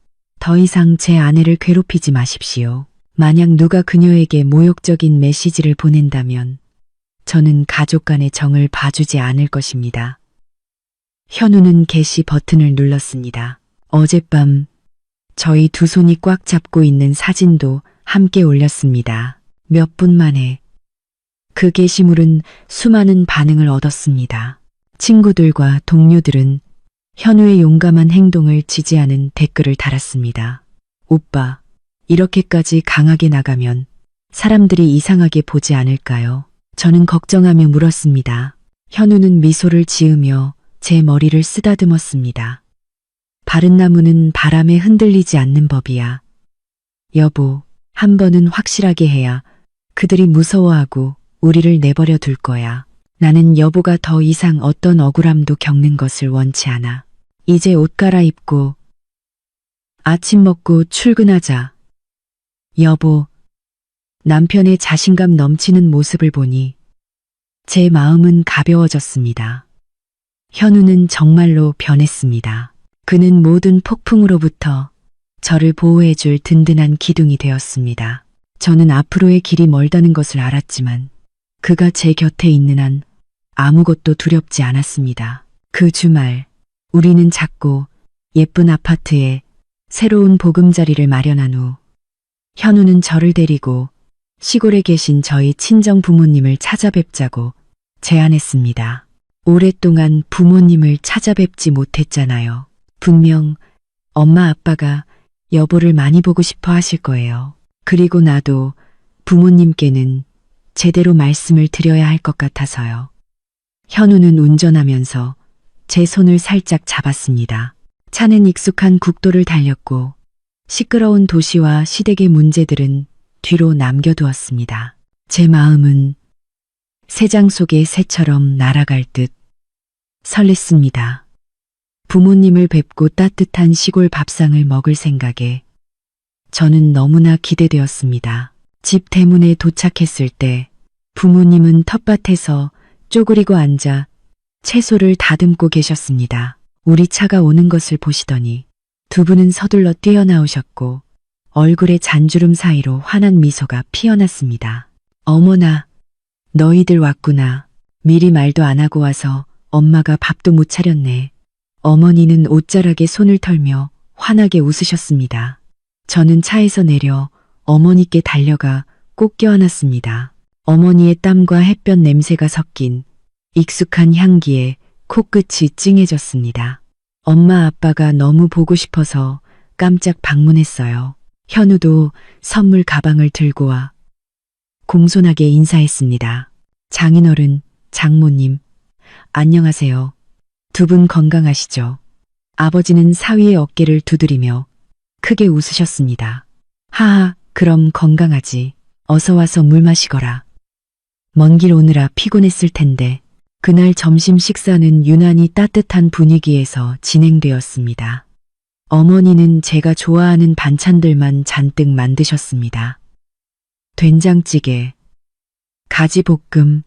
Speaker 1: 더 이상 제 아내를 괴롭히지 마십시오. 만약 누가 그녀에게 모욕적인 메시지를 보낸다면 저는 가족 간의 정을 봐주지 않을 것입니다. 현우는 게시 버튼을 눌렀습니다. 어젯밤 저희 두 손이 꽉 잡고 있는 사진도 함께 올렸습니다. 몇 분 만에 그 게시물은 수많은 반응을 얻었습니다. 친구들과 동료들은 현우의 용감한 행동을 지지하는 댓글을 달았습니다. 오빠, 이렇게까지 강하게 나가면 사람들이 이상하게 보지 않을까요? 저는 걱정하며 물었습니다. 현우는 미소를 지으며 제 머리를 쓰다듬었습니다. 바른 나무는 바람에 흔들리지 않는 법이야. 여보, 한 번은 확실하게 해야 그들이 무서워하고 우리를 내버려 둘 거야. 나는 여보가 더 이상 어떤 억울함도 겪는 것을 원치 않아. 이제 옷 갈아입고 아침 먹고 출근하자. 여보, 남편의 자신감 넘치는 모습을 보니 제 마음은 가벼워졌습니다. 현우는 정말로 변했습니다. 그는 모든 폭풍으로부터 저를 보호해줄 든든한 기둥이 되었습니다. 저는 앞으로의 길이 멀다는 것을 알았지만 그가 제 곁에 있는 한 아무것도 두렵지 않았습니다. 그 주말 우리는 작고 예쁜 아파트에 새로운 보금자리를 마련한 후 현우는 저를 데리고 시골에 계신 저희 친정 부모님을 찾아뵙자고 제안했습니다. 오랫동안 부모님을 찾아뵙지 못했잖아요. 분명 엄마 아빠가 여보를 많이 보고 싶어 하실 거예요. 그리고 나도 부모님께는 제대로 말씀을 드려야 할 것 같아서요. 현우는 운전하면서 제 손을 살짝 잡았습니다. 차는 익숙한 국도를 달렸고 시끄러운 도시와 시댁의 문제들은 뒤로 남겨두었습니다. 제 마음은 새장 속의 새처럼 날아갈 듯 설렜습니다. 부모님을 뵙고 따뜻한 시골 밥상을 먹을 생각에 저는 너무나 기대되었습니다. 집 대문에 도착했을 때 부모님은 텃밭에서 쪼그리고 앉아 채소를 다듬고 계셨습니다. 우리 차가 오는 것을 보시더니 두 분은 서둘러 뛰어나오셨고 얼굴의 잔주름 사이로 환한 미소가 피어났습니다. 어머나, 너희들 왔구나. 미리 말도 안 하고 와서 엄마가 밥도 못 차렸네. 어머니는 옷자락에 손을 털며 환하게 웃으셨습니다. 저는 차에서 내려 어머니께 달려가 꼭 껴안았습니다. 어머니의 땀과 햇볕 냄새가 섞인 익숙한 향기에 코끝이 찡해졌습니다. 엄마 아빠가 너무 보고 싶어서 깜짝 방문했어요. 현우도 선물 가방을 들고 와 공손하게 인사했습니다. 장인어른, 장모님, 안녕하세요. 두 분 건강하시죠? 아버지는 사위의 어깨를 두드리며 크게 웃으셨습니다. 하하, 그럼 건강하지. 어서 와서 물 마시거라. 먼 길 오느라 피곤했을 텐데. 그날 점심 식사는 유난히 따뜻한 분위기에서 진행되었습니다. 어머니는 제가 좋아하는 반찬들만 잔뜩 만드셨습니다. 된장찌개, 가지볶음,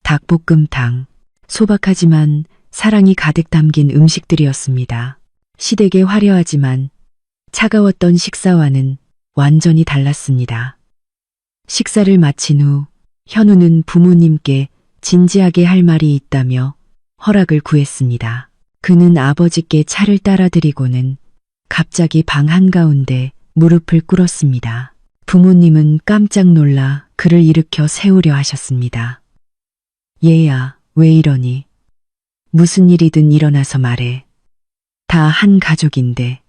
Speaker 1: 닭볶음탕, 소박하지만 사랑이 가득 담긴 음식들이었습니다. 시댁의 화려하지만 차가웠던 식사와는 완전히 달랐습니다. 식사를 마친 후 현우는 부모님께 진지하게 할 말이 있다며 허락을 구했습니다. 그는 아버지께 차를 따라드리고는 갑자기 방 한가운데 무릎을 꿇었습니다. 부모님은 깜짝 놀라 그를 일으켜 세우려 하셨습니다. 얘야, 왜 이러니? 무슨 일이든 일어나서 말해. 다 한 가족인데.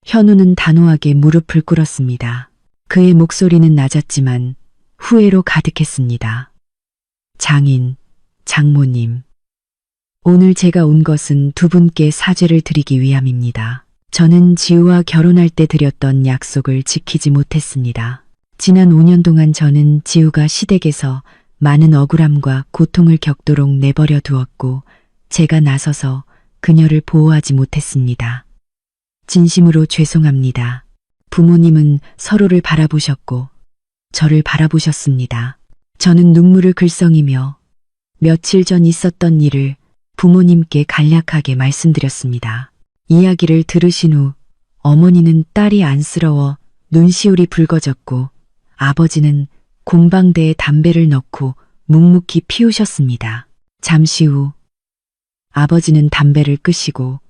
Speaker 1: 현우는 단호하게 무릎을 꿇었습니다. 그의 목소리는 낮았지만 후회로 가득했습니다. 장인, 장모님. 오늘 제가 온 것은 두 분께 사죄를 드리기 위함입니다. 저는 지우와 결혼할 때 드렸던 약속을 지키지 못했습니다. 지난 5년 동안 저는 지우가 시댁에서 많은 억울함과 고통을 겪도록 내버려 두었고 제가 나서서 그녀를 보호하지 못했습니다. 진심으로 죄송합니다. 부모님은 서로를 바라보셨고 저를 바라보셨습니다. 저는 눈물을 글썽이며 며칠 전 있었던 일을 부모님께 간략하게 말씀드렸습니다. 이야기를 들으신 후 어머니는 딸이 안쓰러워 눈시울이 붉어졌고 아버지는 곰방대에 담배를 넣고 묵묵히 피우셨습니다. 잠시 후 아버지는 담배를 끄시고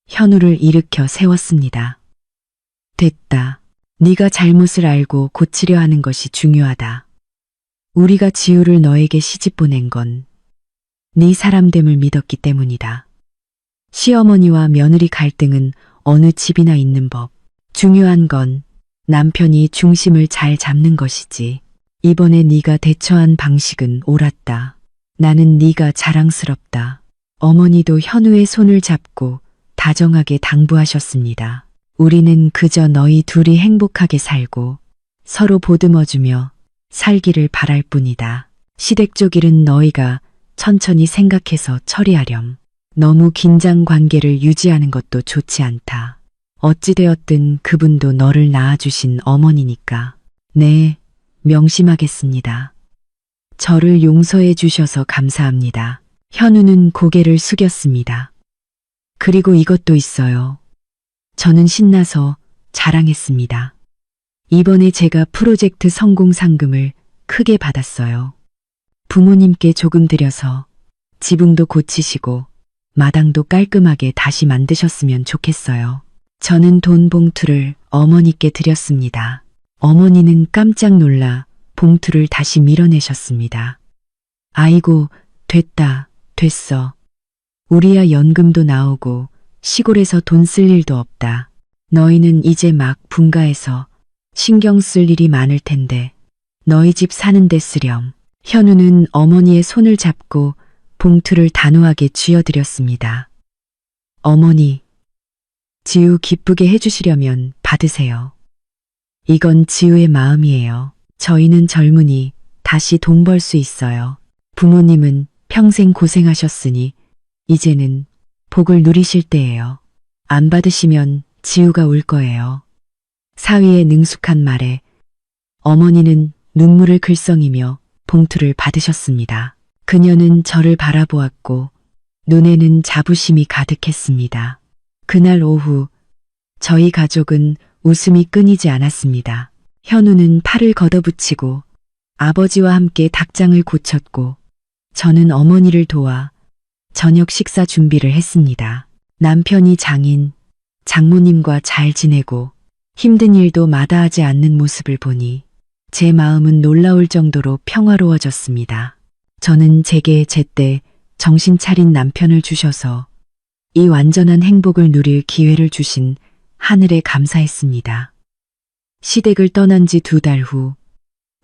Speaker 1: 현우를 일으켜 세웠습니다. 됐다. 네가 잘못을 알고 고치려 하는 것이 중요하다. 우리가 지우를 너에게 시집 보낸 건 네 사람됨을 믿었기 때문이다. 시어머니와 며느리 갈등은 어느 집이나 있는 법. 중요한 건 남편이 중심을 잘 잡는 것이지. 이번에 네가 대처한 방식은 옳았다. 나는 네가 자랑스럽다. 어머니도 현우의 손을 잡고 다정하게 당부하셨습니다. 우리는 그저 너희 둘이 행복하게 살고 서로 보듬어주며 살기를 바랄 뿐이다. 시댁 일은 너희가 천천히 생각해서 처리하렴. 너무 긴장 관계를 유지하는 것도 좋지 않다. 어찌되었든 그분도 너를 낳아주신 어머니니까. 네, 명심하겠습니다. 저를 용서해 주셔서 감사합니다. 현우는 고개를 숙였습니다. 그리고 이것도 있어요. 저는 신나서 자랑했습니다. 이번에 제가 프로젝트 성공 상금을 크게 받았어요. 부모님께 조금 드려서 지붕도 고치시고 마당도 깔끔하게 다시 만드셨으면 좋겠어요. 저는 돈 봉투를 어머니께 드렸습니다. 어머니는 깜짝 놀라 봉투를 다시 밀어내셨습니다. 아이고, 됐다, 됐어. 우리야 연금도 나오고 시골에서 돈 쓸 일도 없다. 너희는 이제 막 분가해서 신경 쓸 일이 많을 텐데 너희 집 사는데 쓰렴. 현우는 어머니의 손을 잡고 봉투를 단호하게 쥐어드렸습니다. 어머니, 지우 기쁘게 해주시려면 받으세요. 이건 지우의 마음이에요. 저희는 젊으니 다시 돈 벌 수 있어요. 부모님은 평생 고생하셨으니 이제는 복을 누리실 때예요. 안 받으시면 지우가 울 거예요. 사위의 능숙한 말에 어머니는 눈물을 글썽이며 봉투를 받으셨습니다. 그녀는 저를 바라보았고 눈에는 자부심이 가득했습니다. 그날 오후 저희 가족은 웃음이 끊이지 않았습니다. 현우는 팔을 걷어붙이고 아버지와 함께 닭장을 고쳤고 저는 어머니를 도와 저녁 식사 준비를 했습니다. 남편이 장인, 장모님과 잘 지내고 힘든 일도 마다하지 않는 모습을 보니 제 마음은 놀라울 정도로 평화로워졌습니다. 저는 제게 제때 정신 차린 남편을 주셔서 이 완전한 행복을 누릴 기회를 주신 하늘에 감사했습니다. 시댁을 떠난 지 2달 후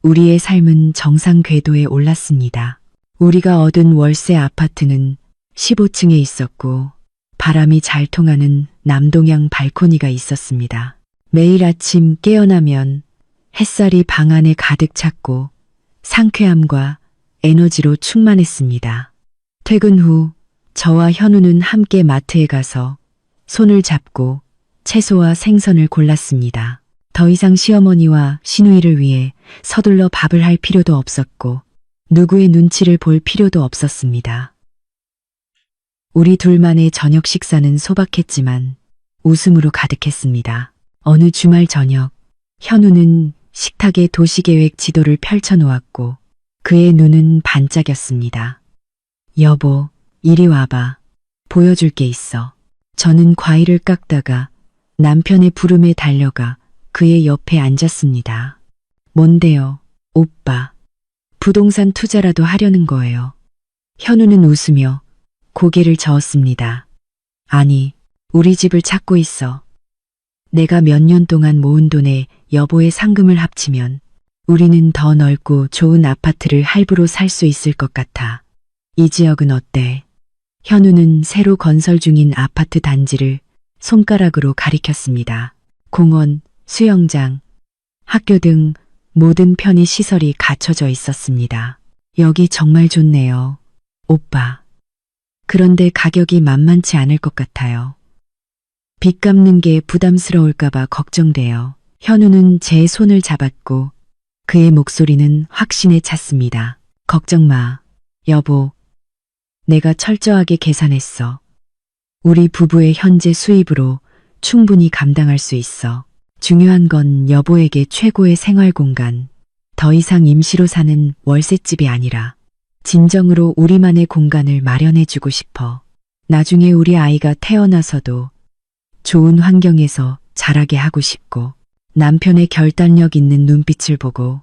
Speaker 1: 우리의 삶은 정상 궤도에 올랐습니다. 우리가 얻은 월세 아파트는 15층에 있었고 바람이 잘 통하는 남동향 발코니가 있었습니다. 매일 아침 깨어나면 햇살이 방 안에 가득 찼고 상쾌함과 에너지로 충만했습니다. 퇴근 후 저와 현우는 함께 마트에 가서 손을 잡고 채소와 생선을 골랐습니다. 더 이상 시어머니와 시누이를 위해 서둘러 밥을 할 필요도 없었고 누구의 눈치를 볼 필요도 없었습니다. 우리 둘만의 저녁 식사는 소박했지만 웃음으로 가득했습니다. 어느 주말 저녁 현우는 식탁에 도시계획 지도를 펼쳐놓았고 그의 눈은 반짝였습니다. 여보, 이리 와봐. 보여줄 게 있어. 저는 과일을 깎다가 남편의 부름에 달려가 그의 옆에 앉았습니다. 뭔데요, 오빠? 부동산 투자라도 하려는 거예요. 현우는 웃으며 고개를 저었습니다. 아니, 우리 집을 찾고 있어. 내가 몇 년 동안 모은 돈에 여보의 상금을 합치면 우리는 더 넓고 좋은 아파트를 할부로 살 수 있을 것 같아. 이 지역은 어때? 현우는 새로 건설 중인 아파트 단지를 손가락으로 가리켰습니다. 공원, 수영장, 학교 등 모든 편의 시설이 갖춰져 있었습니다. 여기 정말 좋네요, 오빠. 그런데 가격이 만만치 않을 것 같아요. 빚 갚는 게 부담스러울까봐 걱정돼요. 현우는 제 손을 잡았고 그의 목소리는 확신에 찼습니다. 걱정 마, 여보. 내가 철저하게 계산했어. 우리 부부의 현재 수입으로 충분히 감당할 수 있어. 중요한 건 여보에게 최고의 생활 공간, 더 이상 임시로 사는 월세집이 아니라 진정으로 우리만의 공간을 마련해주고 싶어. 나중에 우리 아이가 태어나서도 좋은 환경에서 자라게 하고 싶고 남편의 결단력 있는 눈빛을 보고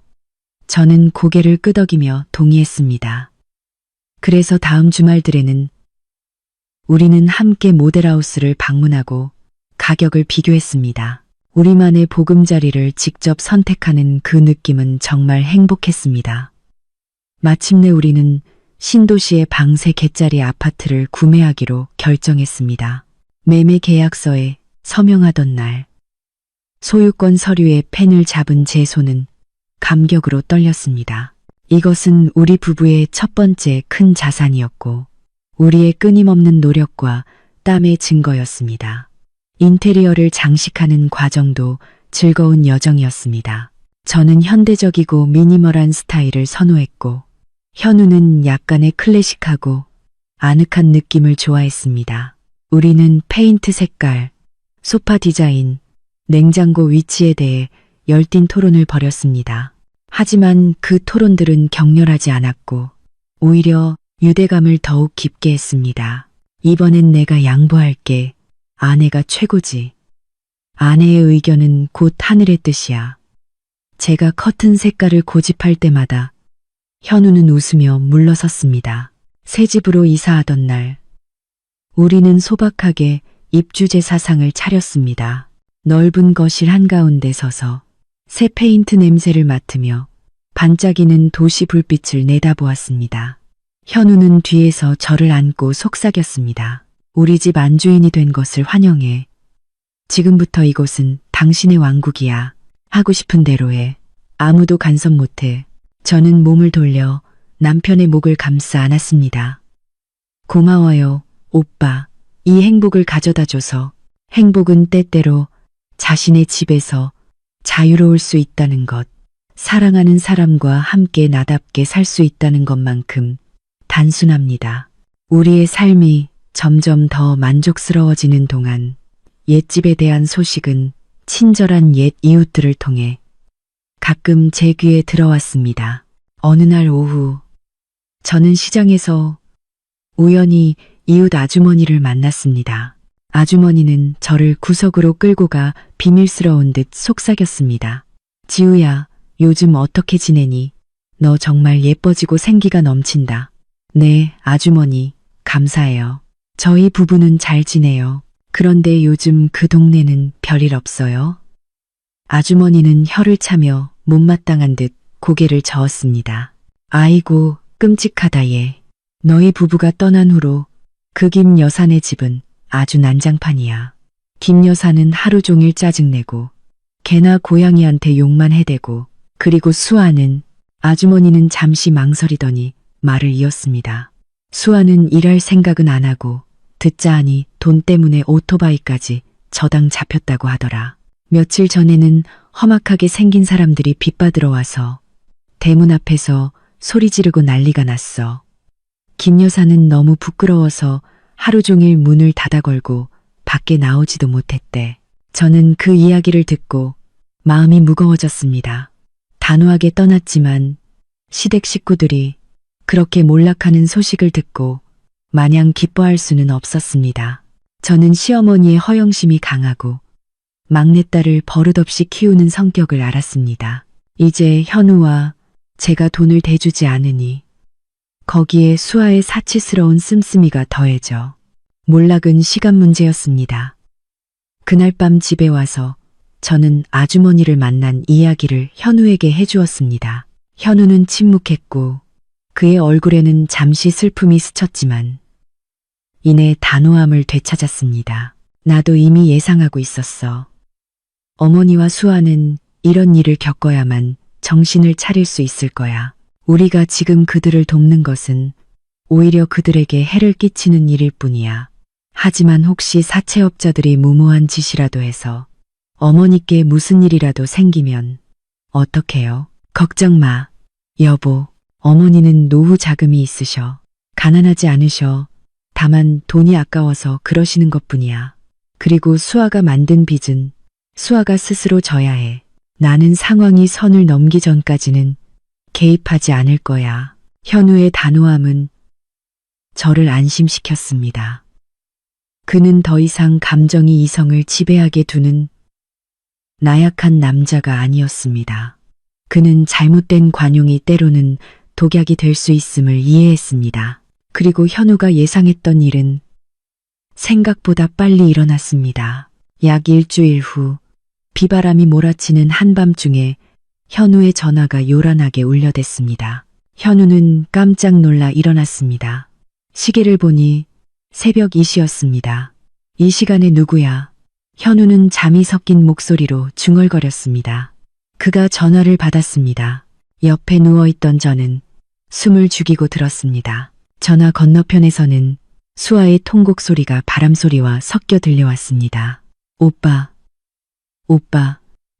Speaker 1: 저는 고개를 끄덕이며 동의했습니다. 그래서 다음 주말들에는 우리는 함께 모델하우스를 방문하고 가격을 비교했습니다. 우리만의 보금자리를 직접 선택하는 그 느낌은 정말 행복했습니다. 마침내 우리는 신도시의 방 3개짜리 아파트를 구매하기로 결정했습니다. 매매 계약서에 서명하던 날, 소유권 서류에 펜을 잡은 제 손은 감격으로 떨렸습니다. 이것은 우리 부부의 첫 번째 큰 자산이었고 우리의 끊임없는 노력과 땀의 증거였습니다. 인테리어를 장식하는 과정도 즐거운 여정이었습니다. 저는 현대적이고 미니멀한 스타일을 선호했고 현우는 약간의 클래식하고 아늑한 느낌을 좋아했습니다. 우리는 페인트 색깔, 소파 디자인, 냉장고 위치에 대해 열띤 토론을 벌였습니다. 하지만 그 토론들은 격렬하지 않았고 오히려 유대감을 더욱 깊게 했습니다. 이번엔 내가 양보할게. 아내가 최고지. 아내의 의견은 곧 하늘의 뜻이야. 제가 커튼 색깔을 고집할 때마다 현우는 웃으며 물러섰습니다. 새 집으로 이사하던 날, 우리는 소박하게 입주제 사상을 차렸습니다. 넓은 거실 한가운데 서서 새 페인트 냄새를 맡으며 반짝이는 도시 불빛을 내다보았습니다. 현우는 뒤에서 저를 안고 속삭였습니다. 우리 집 안주인이 된 것을 환영해. 지금부터 이곳은 당신의 왕국이야. 하고 싶은 대로 해. 아무도 간섭 못해. 저는 몸을 돌려 남편의 목을 감싸 안았습니다. 고마워요, 오빠. 이 행복을 가져다줘서. 행복은 때때로 자신의 집에서 자유로울 수 있다는 것, 사랑하는 사람과 함께 나답게 살 수 있다는 것만큼 단순합니다. 우리의 삶이 점점 더 만족스러워지는 동안 옛집에 대한 소식은 친절한 옛 이웃들을 통해 가끔 제 귀에 들어왔습니다. 어느 날 오후, 저는 시장에서 우연히 이웃 아주머니를 만났습니다. 아주머니는 저를 구석으로 끌고 가 비밀스러운 듯 속삭였습니다. 지우야, 요즘 어떻게 지내니? 너 정말 예뻐지고 생기가 넘친다. 네, 아주머니, 감사해요. 저희 부부는 잘 지내요. 그런데 요즘 그 동네는 별일 없어요? 아주머니는 혀를 차며 못마땅한 듯 고개를 저었습니다. 아이고, 끔찍하다 얘. 너희 부부가 떠난 후로 그 김 여사네 집은 아주 난장판이야. 김 여사는 하루 종일 짜증내고 개나 고양이한테 욕만 해대고 그리고 수아는 아주머니는 잠시 망설이더니 말을 이었습니다. 수아는 일할 생각은 안 하고 듣자 하니 돈 때문에 오토바이까지 저당 잡혔다고 하더라. 며칠 전에는 험악하게 생긴 사람들이 빚받으러 와서 대문 앞에서 소리 지르고 난리가 났어. 김 여사는 너무 부끄러워서 하루 종일 문을 닫아 걸고 밖에 나오지도 못했대. 저는 그 이야기를 듣고 마음이 무거워졌습니다. 단호하게 떠났지만 시댁 식구들이 그렇게 몰락하는 소식을 듣고 마냥 기뻐할 수는 없었습니다. 저는 시어머니의 허영심이 강하고 막내딸을 버릇없이 키우는 성격을 알았습니다. 이제 현우와 제가 돈을 대주지 않으니 거기에 수아의 사치스러운 씀씀이가 더해져 몰락은 시간 문제였습니다. 그날 밤 집에 와서 저는 아주머니를 만난 이야기를 현우에게 해주었습니다. 현우는 침묵했고 그의 얼굴에는 잠시 슬픔이 스쳤지만 이내 단호함을 되찾았습니다. 나도 이미 예상하고 있었어. 어머니와 수아는 이런 일을 겪어야만 정신을 차릴 수 있을 거야. 우리가 지금 그들을 돕는 것은 오히려 그들에게 해를 끼치는 일일 뿐이야. 하지만 혹시 사채업자들이 무모한 짓이라도 해서 어머니께 무슨 일이라도 생기면 어떡해요? 걱정 마. 여보, 어머니는 노후 자금이 있으셔. 가난하지 않으셔. 다만 돈이 아까워서 그러시는 것뿐이야. 그리고 수아가 만든 빚은 수아가 스스로 져야 해. 나는 상황이 선을 넘기 전까지는 개입하지 않을 거야. 현우의 단호함은 저를 안심시켰습니다. 그는 더 이상 감정이 이성을 지배하게 두는 나약한 남자가 아니었습니다. 그는 잘못된 관용이 때로는 독약이 될 수 있음을 이해했습니다. 그리고 현우가 예상했던 일은 생각보다 빨리 일어났습니다. 약 일주일 후 비바람이 몰아치는 한밤중에 현우의 전화가 요란하게 울려댔습니다. 현우는 깜짝 놀라 일어났습니다. 시계를 보니 새벽 2시였습니다. 이 시간에 누구야? 현우는 잠이 섞인 목소리로 중얼거렸습니다. 그가 전화를 받았습니다. 옆에 누워있던 저는 숨을 죽이고 들었습니다. 전화 건너편에서는 수아의 통곡 소리가 바람 소리와 섞여 들려왔습니다. 오빠,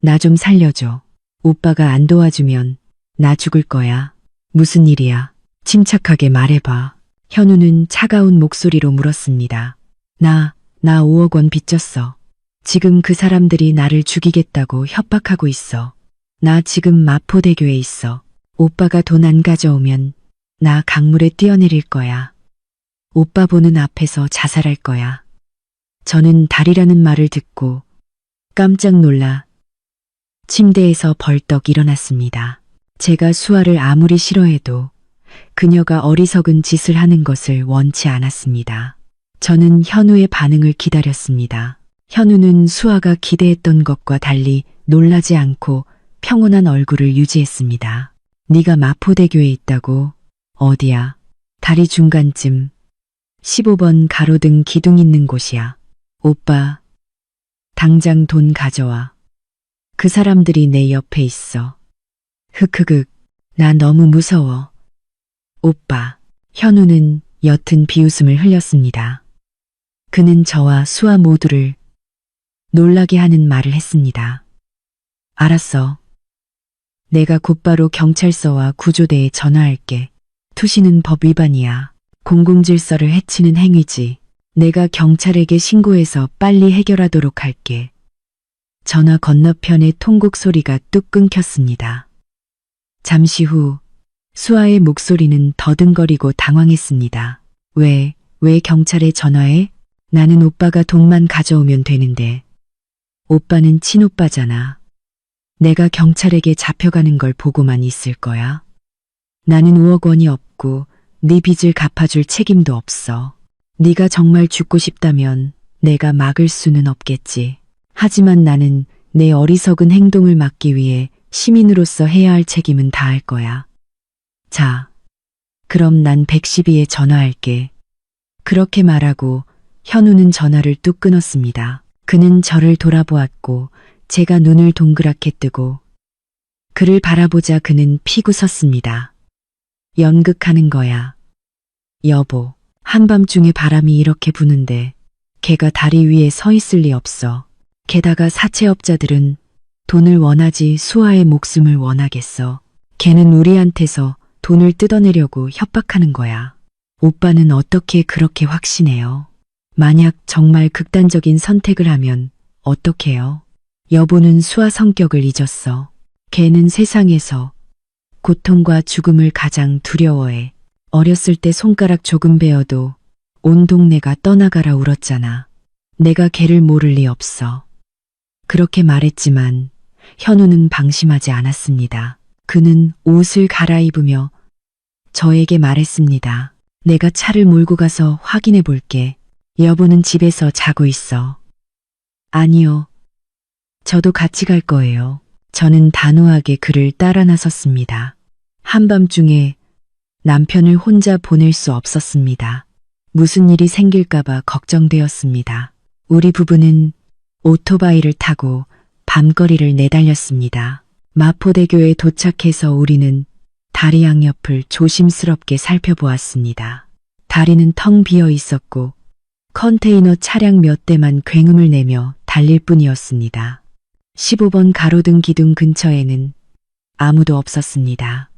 Speaker 1: 나 좀 살려줘. 오빠가 안 도와주면 나 죽을 거야. 무슨 일이야? 침착하게 말해봐. 현우는 차가운 목소리로 물었습니다. 나 5억 원 빚졌어. 지금 그 사람들이 나를 죽이겠다고 협박하고 있어. 나 지금 마포대교에 있어. 오빠가 돈 안 가져오면 나 강물에 뛰어내릴 거야. 오빠 보는 앞에서 자살할 거야. 저는 달이라는 말을 듣고 깜짝 놀라 침대에서 벌떡 일어났습니다. 제가 수아를 아무리 싫어해도 그녀가 어리석은 짓을 하는 것을 원치 않았습니다. 저는 현우의 반응을 기다렸습니다. 현우는 수아가 기대했던 것과 달리 놀라지 않고 평온한 얼굴을 유지했습니다. 네가 마포대교에 있다고? 어디야? 다리 중간쯤 15번 가로등 기둥 있는 곳이야. 오빠, 당장 돈 가져와. 그 사람들이 내 옆에 있어. 흑흑흑, 나 너무 무서워. 오빠, 현우는 옅은 비웃음을 흘렸습니다. 그는 저와 수아 모두를 놀라게 하는 말을 했습니다. 알았어. 내가 곧바로 경찰서와 구조대에 전화할게. 투시는 법 위반이야. 공공질서를 해치는 행위지. 내가 경찰에게 신고해서 빨리 해결하도록 할게. 전화 건너편의 통곡 소리가 뚝 끊겼습니다. 잠시 후 수아의 목소리는 더듬거리고 당황했습니다. 왜 경찰에 전화해? 나는 오빠가 돈만 가져오면 되는데. 오빠는 친오빠잖아. 내가 경찰에게 잡혀가는 걸 보고만 있을 거야? 나는 5억 원이 없고 네 빚을 갚아줄 책임도 없어. 네가 정말 죽고 싶다면 내가 막을 수는 없겠지. 하지만 나는 내 어리석은 행동을 막기 위해 시민으로서 해야 할 책임은 다할 거야. 자, 그럼 난 112에 전화할게. 그렇게 말하고 현우는 전화를 뚝 끊었습니다. 그는 저를 돌아보았고 제가 눈을 동그랗게 뜨고 그를 바라보자 그는 피고 섰습니다. 연극하는 거야. 여보, 한밤중에 바람이 이렇게 부는데 걔가 다리 위에 서 있을 리 없어. 게다가 사채업자들은 돈을 원하지 수아의 목숨을 원하겠어. 걔는 우리한테서 돈을 뜯어내려고 협박하는 거야. 오빠는 어떻게 그렇게 확신해요? 만약 정말 극단적인 선택을 하면 어떡해요? 여보는 수아 성격을 잊었어. 걔는 세상에서 고통과 죽음을 가장 두려워해. 어렸을 때 손가락 조금 베어도 온 동네가 떠나가라 울었잖아. 내가 걔를 모를 리 없어. 그렇게 말했지만 현우는 방심하지 않았습니다. 그는 옷을 갈아입으며 저에게 말했습니다. 내가 차를 몰고 가서 확인해 볼게. 여보는 집에서 자고 있어. 아니요. 저도 같이 갈 거예요. 저는 단호하게 그를 따라 나섰습니다. 한밤중에 남편을 혼자 보낼 수 없었습니다. 무슨 일이 생길까봐 걱정되었습니다. 우리 부부는 오토바이를 타고 밤거리를 내달렸습니다. 마포대교에 도착해서 우리는 다리 양옆을 조심스럽게 살펴보았습니다. 다리는 텅 비어 있었고 컨테이너 차량 몇 대만 굉음을 내며 달릴 뿐이었습니다. 15번 가로등 기둥 근처에는 아무도 없었습니다.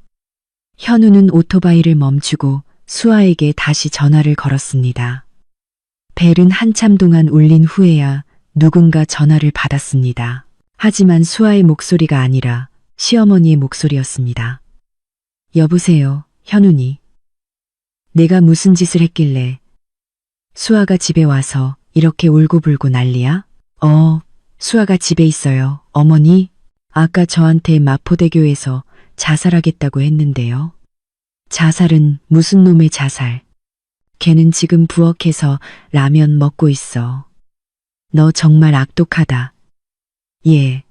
Speaker 1: 현우는 오토바이를 멈추고 수아에게 다시 전화를 걸었습니다. 벨은 한참 동안 울린 후에야 누군가 전화를 받았습니다. 하지만 수아의 목소리가 아니라 시어머니의 목소리였습니다. 여보세요, 현우니. 내가 무슨 짓을 했길래 수아가 집에 와서 이렇게 울고불고 난리야? 수아가 집에 있어요. 어머니, 아까 저한테 마포대교에서 자살하겠다고 했는데요. 자살은 무슨 놈의 자살? 걔는 지금 부엌에서 라면 먹고 있어. 너 정말 악독하다. 예.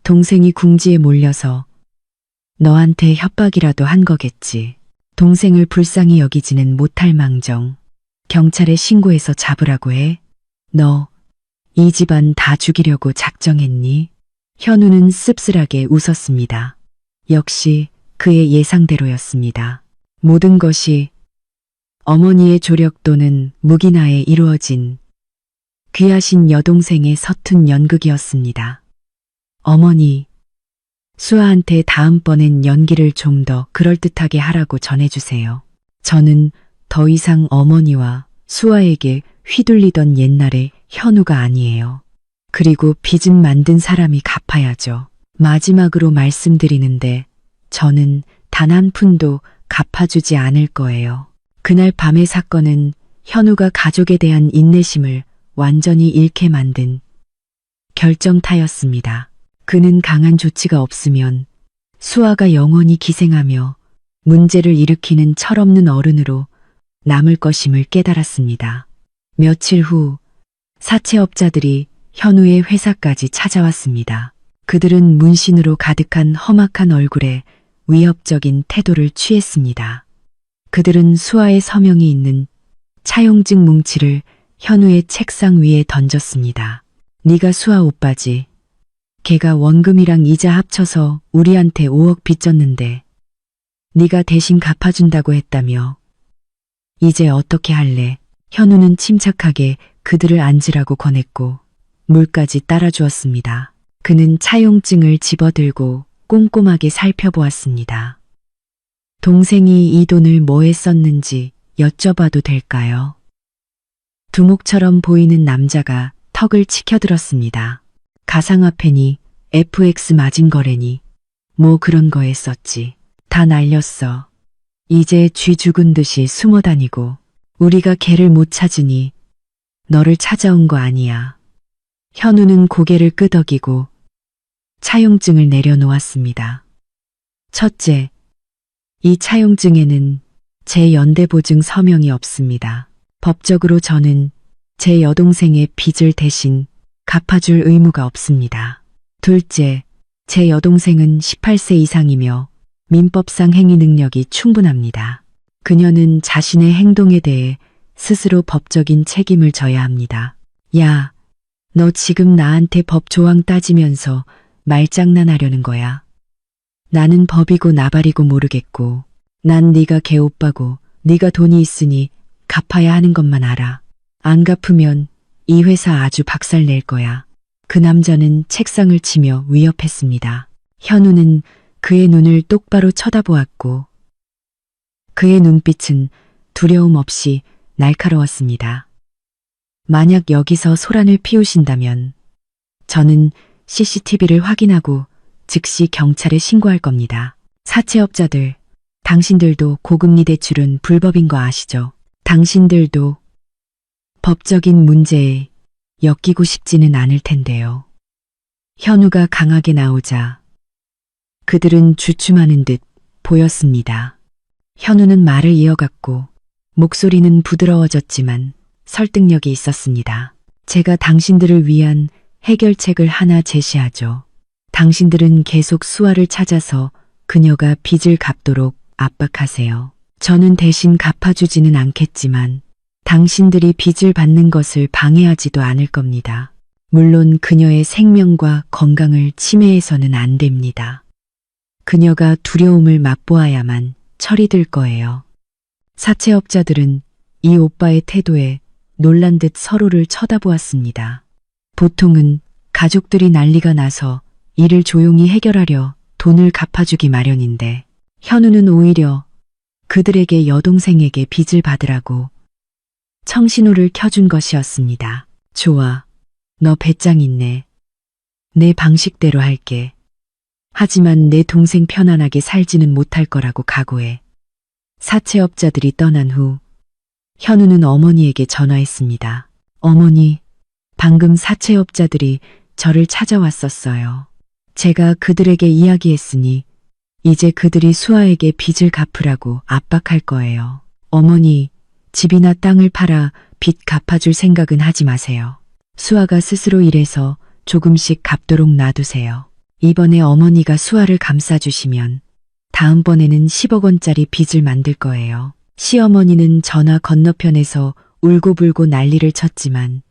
Speaker 1: 동생이 궁지에 몰려서 너한테 협박이라도 한 거겠지. 동생을 불쌍히 여기지는 못할 망정. 경찰에 신고해서 잡으라고 해. 너 이 집안 다 죽이려고 작정했니? 현우는 씁쓸하게 웃었습니다. 역시 그의 예상대로였습니다. 모든 것이 어머니의 조력 또는 묵인하에 이루어진 귀하신 여동생의 서툰 연극이었습니다. 어머니, 수아한테 다음번엔 연기를 좀 더 그럴듯하게 하라고 전해주세요. 저는 더 이상 어머니와 수아에게 휘둘리던 옛날의 현우가 아니에요. 그리고 빚은 만든 사람이 갚아야죠. 마지막으로 말씀드리는데 저는 단 한 푼도 갚아주지 않을 거예요. 그날 밤의 사건은 현우가 가족에 대한 인내심을 완전히 잃게 만든 결정타였습니다. 그는 강한 조치가 없으면 수아가 영원히 기생하며 문제를 일으키는 철없는 어른으로 남을 것임을 깨달았습니다. 며칠 후 사채업자들이 현우의 회사까지 찾아왔습니다. 그들은 문신으로 가득한 험악한 얼굴에 위협적인 태도를 취했습니다. 그들은 수아의 서명이 있는 차용증 뭉치를 현우의 책상 위에 던졌습니다. 네가 수아 오빠지. 걔가 원금이랑 이자 합쳐서 우리한테 5억 빚졌는데 네가 대신 갚아준다고 했다며. 이제 어떻게 할래? 현우는 침착하게 그들을 앉으라고 권했고 물까지 따라주었습니다. 그는 차용증을 집어들고 꼼꼼하게 살펴보았습니다. 동생이 이 돈을 뭐에 썼는지 여쭤봐도 될까요? 두목처럼 보이는 남자가 턱을 치켜들었습니다. 가상화폐니 FX 마진 거래니 뭐 그런 거에 썼지. 다 날렸어. 이제 쥐 죽은 듯이 숨어 다니고 우리가 걔를 못 찾으니 너를 찾아온 거 아니야. 현우는 고개를 끄덕이고 차용증을 내려놓았습니다. 첫째, 이 차용증에는 제 연대보증 서명이 없습니다. 법적으로 저는 제 여동생의 빚을 대신 갚아줄 의무가 없습니다. 둘째, 제 여동생은 18세 이상이며 민법상 행위 능력이 충분합니다. 그녀는 자신의 행동에 대해 스스로 법적인 책임을 져야 합니다. 야, 너 지금 나한테 법 조항 따지면서 말장난하려는 거야. 나는 법이고 나발이고 모르겠고 난 네가 개오빠고 네가 돈이 있으니 갚아야 하는 것만 알아. 안 갚으면 이 회사 아주 박살 낼 거야. 그 남자는 책상을 치며 위협했습니다. 현우는 그의 눈을 똑바로 쳐다보았고 그의 눈빛은 두려움 없이 날카로웠습니다. 만약 여기서 소란을 피우신다면 저는 CCTV를 확인하고 즉시 경찰에 신고할 겁니다. 사채업자들, 당신들도 고금리 대출은 불법인 거 아시죠? 당신들도 법적인 문제에 엮이고 싶지는 않을 텐데요. 현우가 강하게 나오자 그들은 주춤하는 듯 보였습니다. 현우는 말을 이어갔고 목소리는 부드러워졌지만 설득력이 있었습니다. 제가 당신들을 위한 해결책을 하나 제시하죠. 당신들은 계속 수아를 찾아서 그녀가 빚을 갚도록 압박하세요. 저는 대신 갚아주지는 않겠지만 당신들이 빚을 받는 것을 방해하지도 않을 겁니다. 물론 그녀의 생명과 건강을 침해해서는 안 됩니다. 그녀가 두려움을 맛보아야만 철이 들 거예요. 사채업자들은 이 오빠의 태도에 놀란 듯 서로를 쳐다보았습니다. 보통은 가족들이 난리가 나서 이를 조용히 해결하려 돈을 갚아주기 마련인데 현우는 오히려 그들에게 여동생에게 빚을 받으라고 청신호를 켜준 것이었습니다. 좋아, 너 배짱 있네. 내 방식대로 할게. 하지만 내 동생 편안하게 살지는 못할 거라고 각오해. 사채업자들이 떠난 후 현우는 어머니에게 전화했습니다. 어머니, 방금 사채업자들이 저를 찾아왔었어요. 제가 그들에게 이야기했으니 이제 그들이 수아에게 빚을 갚으라고 압박할 거예요. 어머니, 집이나 땅을 팔아 빚 갚아줄 생각은 하지 마세요. 수아가 스스로 일해서 조금씩 갚도록 놔두세요. 이번에 어머니가 수아를 감싸주시면 다음번에는 10억 원짜리 빚을 만들 거예요. 시어머니는 전화 건너편에서 울고불고 난리를 쳤지만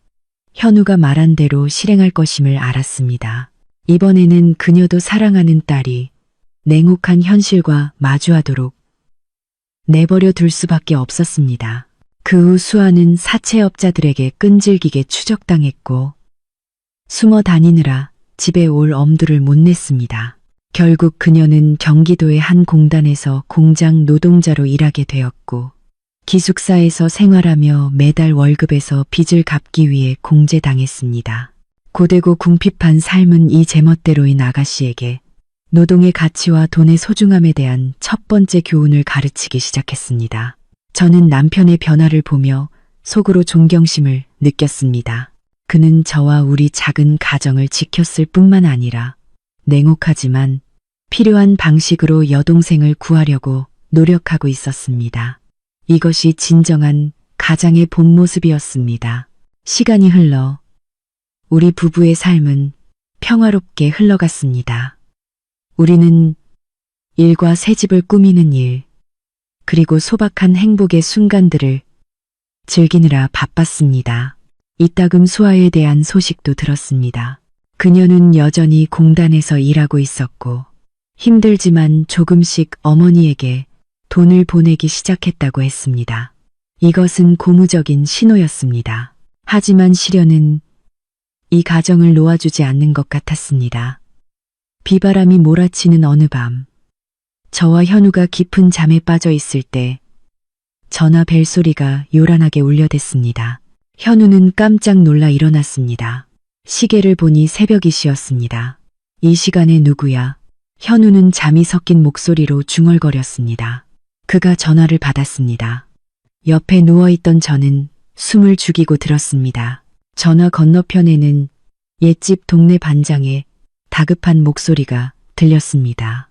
Speaker 1: 현우가 말한 대로 실행할 것임을 알았습니다. 이번에는 그녀도 사랑하는 딸이 냉혹한 현실과 마주하도록 내버려 둘 수밖에 없었습니다. 그 후 수아는 사채업자들에게 끈질기게 추적당했고 숨어 다니느라 집에 올 엄두를 못 냈습니다. 결국 그녀는 경기도의 한 공단에서 공장 노동자로 일하게 되었고 기숙사에서 생활하며 매달 월급에서 빚을 갚기 위해 공제당했습니다. 고되고 궁핍한 삶은 이 제멋대로인 아가씨에게 노동의 가치와 돈의 소중함에 대한 첫 번째 교훈을 가르치기 시작했습니다. 저는 남편의 변화를 보며 속으로 존경심을 느꼈습니다. 그는 저와 우리 작은 가정을 지켰을 뿐만 아니라 냉혹하지만 필요한 방식으로 여동생을 구하려고 노력하고 있었습니다. 이것이 진정한 가장의 본 모습이었습니다. 시간이 흘러 우리 부부의 삶은 평화롭게 흘러갔습니다. 우리는 일과 새집을 꾸미는 일, 그리고 소박한 행복의 순간들을 즐기느라 바빴습니다. 이따금 수아에 대한 소식도 들었습니다. 그녀는 여전히 공단에서 일하고 있었고 힘들지만 조금씩 어머니에게 돈을 보내기 시작했다고 했습니다. 이것은 고무적인 신호였습니다. 하지만 시련은 이 가정을 놓아주지 않는 것 같았습니다. 비바람이 몰아치는 어느 밤, 저와 현우가 깊은 잠에 빠져 있을 때 전화 벨소리가 요란하게 울려댔습니다. 현우는 깜짝 놀라 일어났습니다. 시계를 보니 새벽이시였습니다. 이 시간에 누구야? 현우는 잠이 섞인 목소리로 중얼거렸습니다. 그가 전화를 받았습니다. 옆에 누워있던 저는 숨을 죽이고 들었습니다. 전화 건너편에는 옛집 동네 반장의 다급한 목소리가 들렸습니다.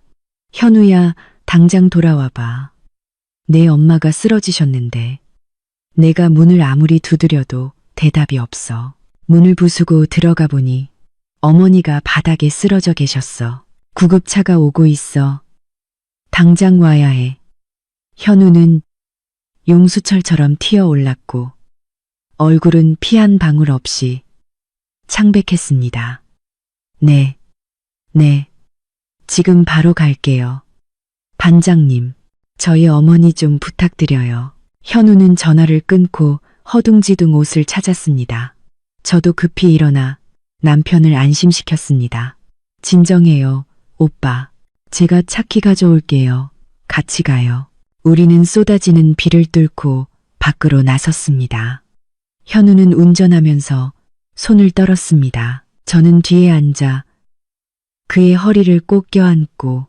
Speaker 1: 현우야, 당장 돌아와봐. 내 엄마가 쓰러지셨는데. 내가 문을 아무리 두드려도 대답이 없어. 문을 부수고 들어가 보니 어머니가 바닥에 쓰러져 계셨어. 구급차가 오고 있어. 당장 와야 해. 현우는 용수철처럼 튀어올랐고 얼굴은 피 한 방울 없이 창백했습니다. 네, 지금 바로 갈게요. 반장님, 저희 어머니 좀 부탁드려요. 현우는 전화를 끊고 허둥지둥 옷을 찾았습니다. 저도 급히 일어나 남편을 안심시켰습니다. 진정해요, 오빠. 제가 차키 가져올게요. 같이 가요. 우리는 쏟아지는 비를 뚫고 밖으로 나섰습니다. 현우는 운전하면서 손을 떨었습니다. 저는 뒤에 앉아 그의 허리를 꼭 껴안고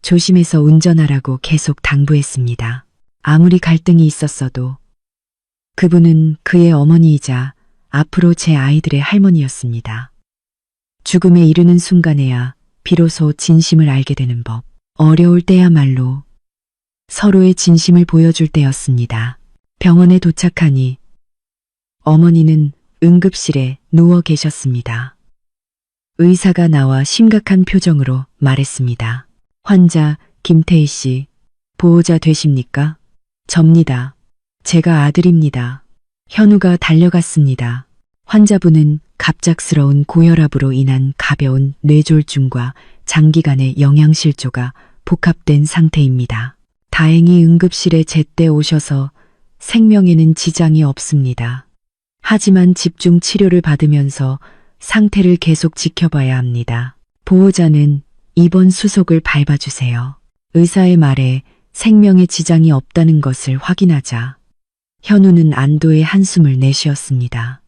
Speaker 1: 조심해서 운전하라고 계속 당부했습니다. 아무리 갈등이 있었어도 그분은 그의 어머니이자 앞으로 제 아이들의 할머니였습니다. 죽음에 이르는 순간에야 비로소 진심을 알게 되는 법. 어려울 때야말로 서로의 진심을 보여줄 때였습니다. 병원에 도착하니 어머니는 응급실에 누워 계셨습니다. 의사가 나와 심각한 표정으로 말했습니다. 환자 김태희 씨, 보호자 되십니까? 접니다. 제가 아들입니다. 현우가 달려갔습니다. 환자분은 갑작스러운 고혈압으로 인한 가벼운 뇌졸중과 장기간의 영양실조가 복합된 상태입니다. 다행히 응급실에 제때 오셔서 생명에는 지장이 없습니다. 하지만 집중 치료를 받으면서 상태를 계속 지켜봐야 합니다. 보호자는 입원 수속을 밟아주세요. 의사의 말에 생명에 지장이 없다는 것을 확인하자 현우는 안도의 한숨을 내쉬었습니다.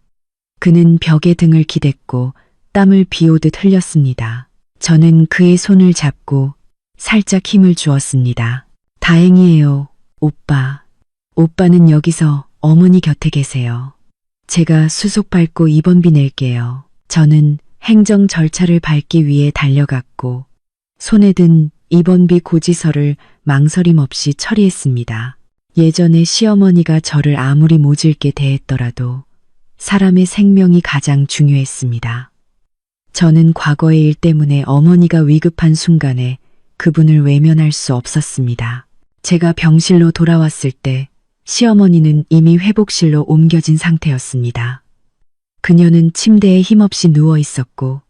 Speaker 1: 그는 벽에 등을 기댔고 땀을 비오듯 흘렸습니다. 저는 그의 손을 잡고 살짝 힘을 주었습니다. 다행이에요, 오빠. 오빠는 여기서 어머니 곁에 계세요. 제가 수속 밟고 입원비 낼게요. 저는 행정 절차를 밟기 위해 달려갔고 손에 든 입원비 고지서를 망설임 없이 처리했습니다. 예전에 시어머니가 저를 아무리 모질게 대했더라도 사람의 생명이 가장 중요했습니다. 저는 과거의 일 때문에 어머니가 위급한 순간에 그분을 외면할 수 없었습니다. 제가 병실로 돌아왔을 때 시어머니는 이미 회복실로 옮겨진 상태였습니다. 그녀는 침대에 힘없이 누워 있었고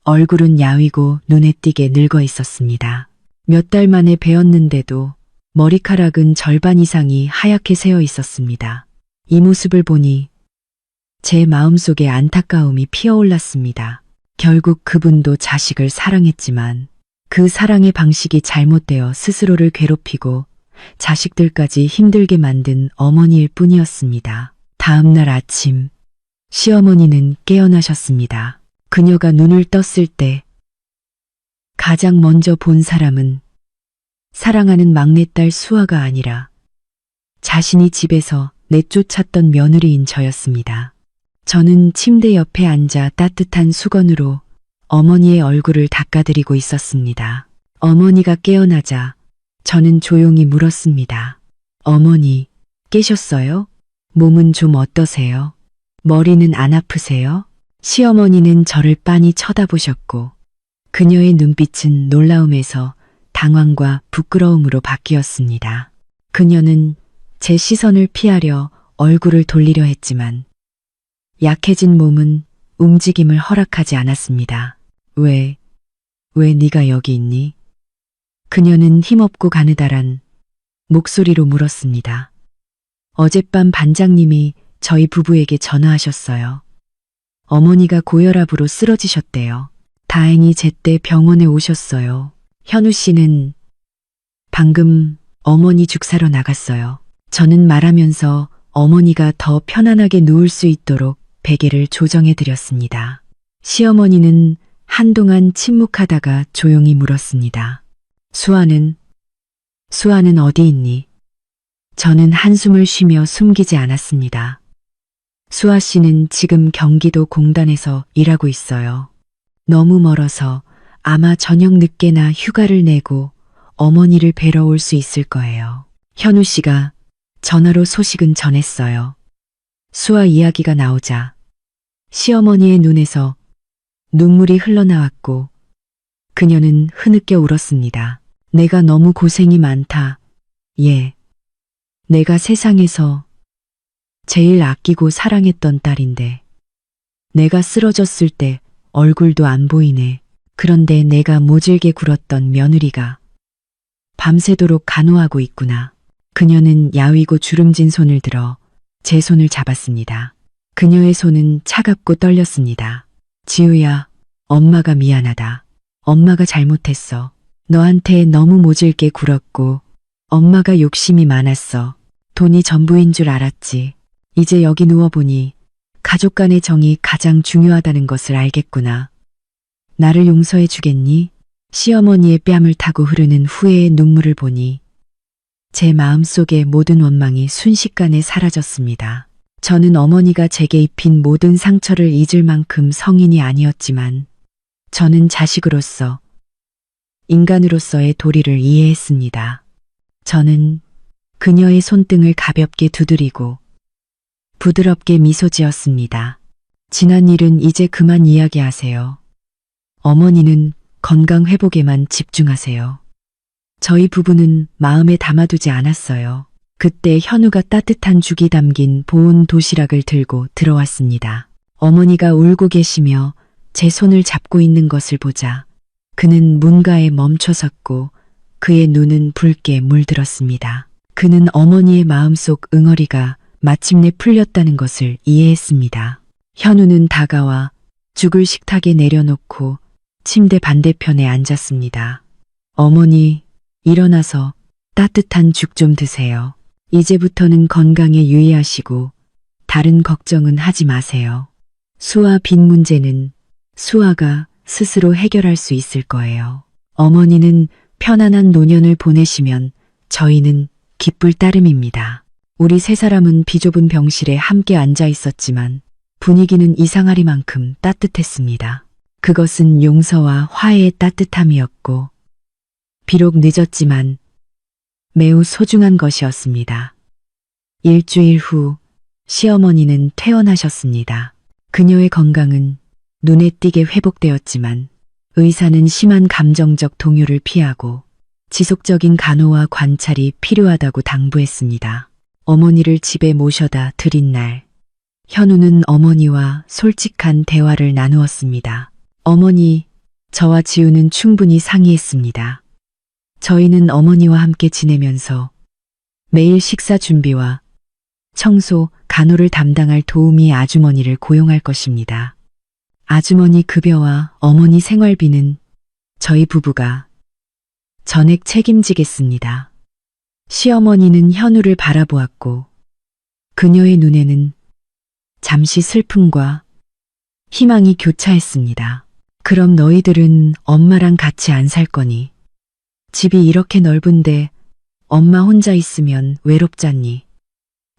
Speaker 1: 얼굴은 야위고 눈에 띄게 늙어 있었습니다. 몇 달 만에 뵈었는데도 머리카락은 절반 이상이 하얗게 새어 있었습니다. 이 모습을 보니 제 마음속에 안타까움이 피어올랐습니다. 결국 그분도 자식을 사랑했지만 그 사랑의 방식이 잘못되어 스스로를 괴롭히고 자식들까지 힘들게 만든 어머니일 뿐이었습니다. 다음 날 아침 시어머니는 깨어나셨습니다. 그녀가 눈을 떴을 때 가장 먼저 본 사람은 사랑하는 막내딸 수아가 아니라 자신이 집에서 내쫓았던 며느리인 저였습니다. 저는 침대 옆에 앉아 따뜻한 수건으로 어머니의 얼굴을 닦아드리고 있었습니다. 어머니가 깨어나자 저는 조용히 물었습니다. 어머니, 깨셨어요? 몸은 좀 어떠세요? 머리는 안 아프세요? 시어머니는 저를 빤히 쳐다보셨고 그녀의 눈빛은 놀라움에서 당황과 부끄러움으로 바뀌었습니다. 그녀는 제 시선을 피하려 얼굴을 돌리려 했지만 약해진 몸은 움직임을 허락하지 않았습니다. 왜 네가 여기 있니? 그녀는 힘없고 가느다란 목소리로 물었습니다. 어젯밤 반장님이 저희 부부에게 전화하셨어요. 어머니가 고혈압으로 쓰러지셨대요. 다행히 제때 병원에 오셨어요. 현우 씨는 방금 어머니 죽 사러 나갔어요. 저는 말하면서 어머니가 더 편안하게 누울 수 있도록 베개를 조정해 드렸습니다. 시어머니는 한동안 침묵하다가 조용히 물었습니다. 수아는 어디 있니? 저는 한숨을 쉬며 숨기지 않았습니다. 수아 씨는 지금 경기도 공단에서 일하고 있어요. 너무 멀어서 아마 저녁 늦게나 휴가를 내고 어머니를 뵈러 올 수 있을 거예요. 현우 씨가 전화로 소식은 전했어요. 수아 이야기가 나오자 시어머니의 눈에서 눈물이 흘러나왔고 그녀는 흐느껴 울었습니다. 내가 너무 고생이 많다. 예. 내가 세상에서 제일 아끼고 사랑했던 딸인데 내가 쓰러졌을 때 얼굴도 안 보이네. 그런데 내가 모질게 굴었던 며느리가 밤새도록 간호하고 있구나. 그녀는 야위고 주름진 손을 들어 제 손을 잡았습니다. 그녀의 손은 차갑고 떨렸습니다. 지우야, 엄마가 미안하다. 엄마가 잘못했어. 너한테 너무 모질게 굴었고 엄마가 욕심이 많았어. 돈이 전부인 줄 알았지. 이제 여기 누워보니 가족 간의 정이 가장 중요하다는 것을 알겠구나. 나를 용서해 주겠니? 시어머니의 뺨을 타고 흐르는 후회의 눈물을 보니 제 마음속의 모든 원망이 순식간에 사라졌습니다. 저는 어머니가 제게 입힌 모든 상처를 잊을 만큼 성인이 아니었지만 저는 자식으로서, 인간으로서의 도리를 이해했습니다. 저는 그녀의 손등을 가볍게 두드리고 부드럽게 미소 지었습니다. 지난 일은 이제 그만 이야기하세요. 어머니는 건강 회복에만 집중하세요. 저희 부부는 마음에 담아두지 않았어요. 그때 현우가 따뜻한 죽이 담긴 보온 도시락을 들고 들어왔습니다. 어머니가 울고 계시며 제 손을 잡고 있는 것을 보자 그는 문가에 멈춰섰고 그의 눈은 붉게 물들었습니다. 그는 어머니의 마음속 응어리가 마침내 풀렸다는 것을 이해했습니다. 현우는 다가와 죽을 식탁에 내려놓고 침대 반대편에 앉았습니다. 어머니, 일어나서 따뜻한 죽 좀 드세요. 이제부터는 건강에 유의하시고 다른 걱정은 하지 마세요. 수아 빚 문제는 수아가 스스로 해결할 수 있을 거예요. 어머니는 편안한 노년을 보내시면 저희는 기쁠 따름입니다. 우리 세 사람은 비좁은 병실에 함께 앉아 있었지만 분위기는 이상하리만큼 따뜻했습니다. 그것은 용서와 화해의 따뜻함이었고 비록 늦었지만 매우 소중한 것이었습니다. 일주일 후 시어머니는 퇴원하셨습니다. 그녀의 건강은 눈에 띄게 회복되었지만 의사는 심한 감정적 동요를 피하고 지속적인 간호와 관찰이 필요하다고 당부했습니다. 어머니를 집에 모셔다 드린 날, 현우는 어머니와 솔직한 대화를 나누었습니다. 어머니, 저와 지우는 충분히 상의했습니다. 저희는 어머니와 함께 지내면서 매일 식사 준비와 청소, 간호를 담당할 도우미 아주머니를 고용할 것입니다. 아주머니 급여와 어머니 생활비는 저희 부부가 전액 책임지겠습니다. 시어머니는 현우를 바라보았고 그녀의 눈에는 잠시 슬픔과 희망이 교차했습니다. 그럼 너희들은 엄마랑 같이 안 살 거니? 집이 이렇게 넓은데 엄마 혼자 있으면 외롭잖니?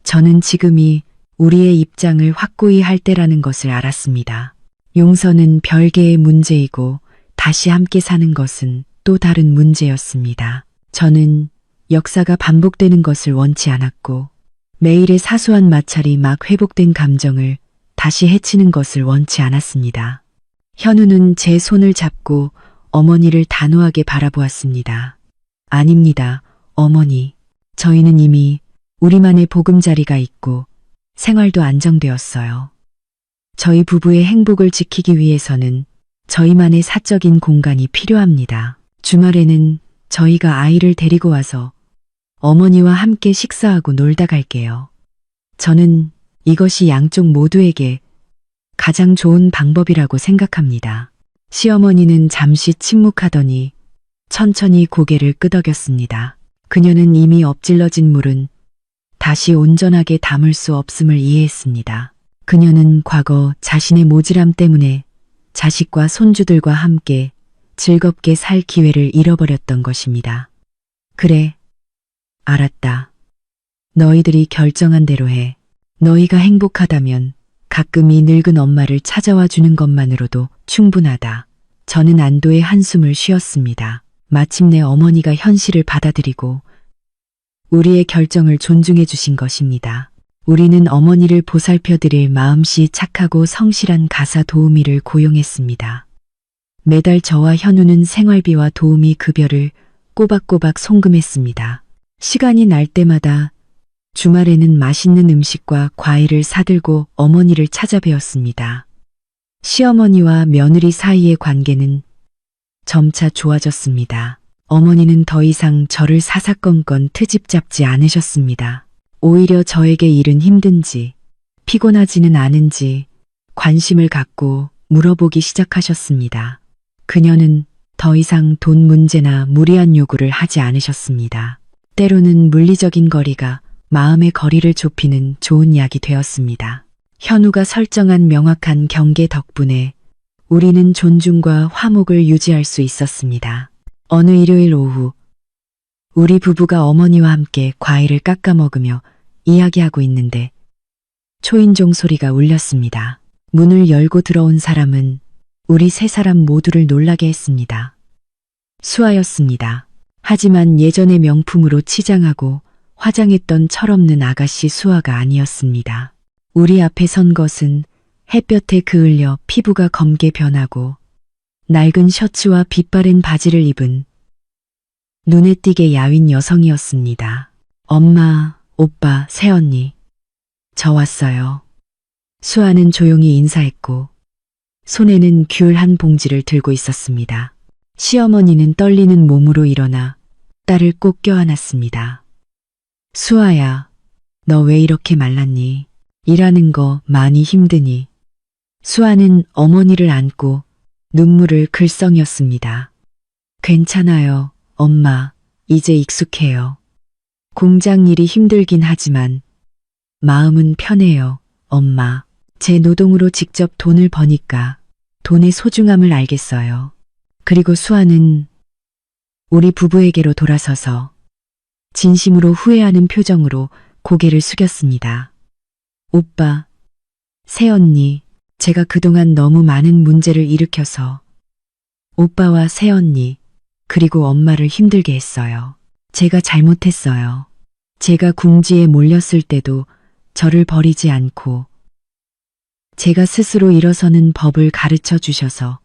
Speaker 1: 저는 지금이 우리의 입장을 확고히 할 때라는 것을 알았습니다. 용서는 별개의 문제이고 다시 함께 사는 것은 또 다른 문제였습니다. 저는 역사가 반복되는 것을 원치 않았고 매일의 사소한 마찰이 막 회복된 감정을 다시 해치는 것을 원치 않았습니다. 현우는 제 손을 잡고 어머니를 단호하게 바라보았습니다. 아닙니다, 어머니. 저희는 이미 우리만의 보금자리가 있고 생활도 안정되었어요. 저희 부부의 행복을 지키기 위해서는 저희만의 사적인 공간이 필요합니다. 주말에는 저희가 아이를 데리고 와서 어머니와 함께 식사하고 놀다 갈게요. 저는 이것이 양쪽 모두에게 가장 좋은 방법이라고 생각합니다. 시어머니는 잠시 침묵하더니 천천히 고개를 끄덕였습니다. 그녀는 이미 엎질러진 물은 다시 온전하게 담을 수 없음을 이해했습니다. 그녀는 과거 자신의 모질함 때문에 자식과 손주들과 함께 즐겁게 살 기회를 잃어버렸던 것입니다. 그래, 알았다. 너희들이 결정한 대로 해. 너희가 행복하다면 가끔 이 늙은 엄마를 찾아와 주는 것만으로도 충분하다. 저는 안도의 한숨을 쉬었습니다. 마침내 어머니가 현실을 받아들이고 우리의 결정을 존중해 주신 것입니다. 우리는 어머니를 보살펴 드릴 마음씨 착하고 성실한 가사 도우미를 고용했습니다. 매달 저와 현우는 생활비와 도우미 급여를 꼬박꼬박 송금했습니다. 시간이 날 때마다 주말에는 맛있는 음식과 과일을 사들고 어머니를 찾아뵈었습니다. 시어머니와 며느리 사이의 관계는 점차 좋아졌습니다. 어머니는 더 이상 저를 사사건건 트집 잡지 않으셨습니다. 오히려 저에게 일은 힘든지 피곤하지는 않은지 관심을 갖고 물어보기 시작하셨습니다. 그녀는 더 이상 돈 문제나 무리한 요구를 하지 않으셨습니다. 때로는 물리적인 거리가 마음의 거리를 좁히는 좋은 약이 되었습니다. 현우가 설정한 명확한 경계 덕분에 우리는 존중과 화목을 유지할 수 있었습니다. 어느 일요일 오후 우리 부부가 어머니와 함께 과일을 깎아 먹으며 이야기하고 있는데 초인종 소리가 울렸습니다. 문을 열고 들어온 사람은 우리 세 사람 모두를 놀라게 했습니다. 수아였습니다. 하지만 예전의 명품으로 치장하고 화장했던 철없는 아가씨 수아가 아니었습니다. 우리 앞에 선 것은 햇볕에 그을려 피부가 검게 변하고 낡은 셔츠와 빛바랜 바지를 입은 눈에 띄게 야윈 여성이었습니다. 엄마, 오빠, 새언니, 저 왔어요. 수아는 조용히 인사했고 손에는 귤 한 봉지를 들고 있었습니다. 시어머니는 떨리는 몸으로 일어나 딸을 꼭 껴안았습니다. 수아야, 너 왜 이렇게 말랐니? 일하는 거 많이 힘드니? 수아는 어머니를 안고 눈물을 글썽였습니다. 괜찮아요, 엄마. 이제 익숙해요. 공장 일이 힘들긴 하지만 마음은 편해요, 엄마. 제 노동으로 직접 돈을 버니까 돈의 소중함을 알겠어요. 그리고 수아는 우리 부부에게로 돌아서서 진심으로 후회하는 표정으로 고개를 숙였습니다. 오빠, 새언니, 제가 그동안 너무 많은 문제를 일으켜서 오빠와 새언니, 그리고 엄마를 힘들게 했어요. 제가 잘못했어요. 제가 궁지에 몰렸을 때도 저를 버리지 않고 제가 스스로 일어서는 법을 가르쳐 주셔서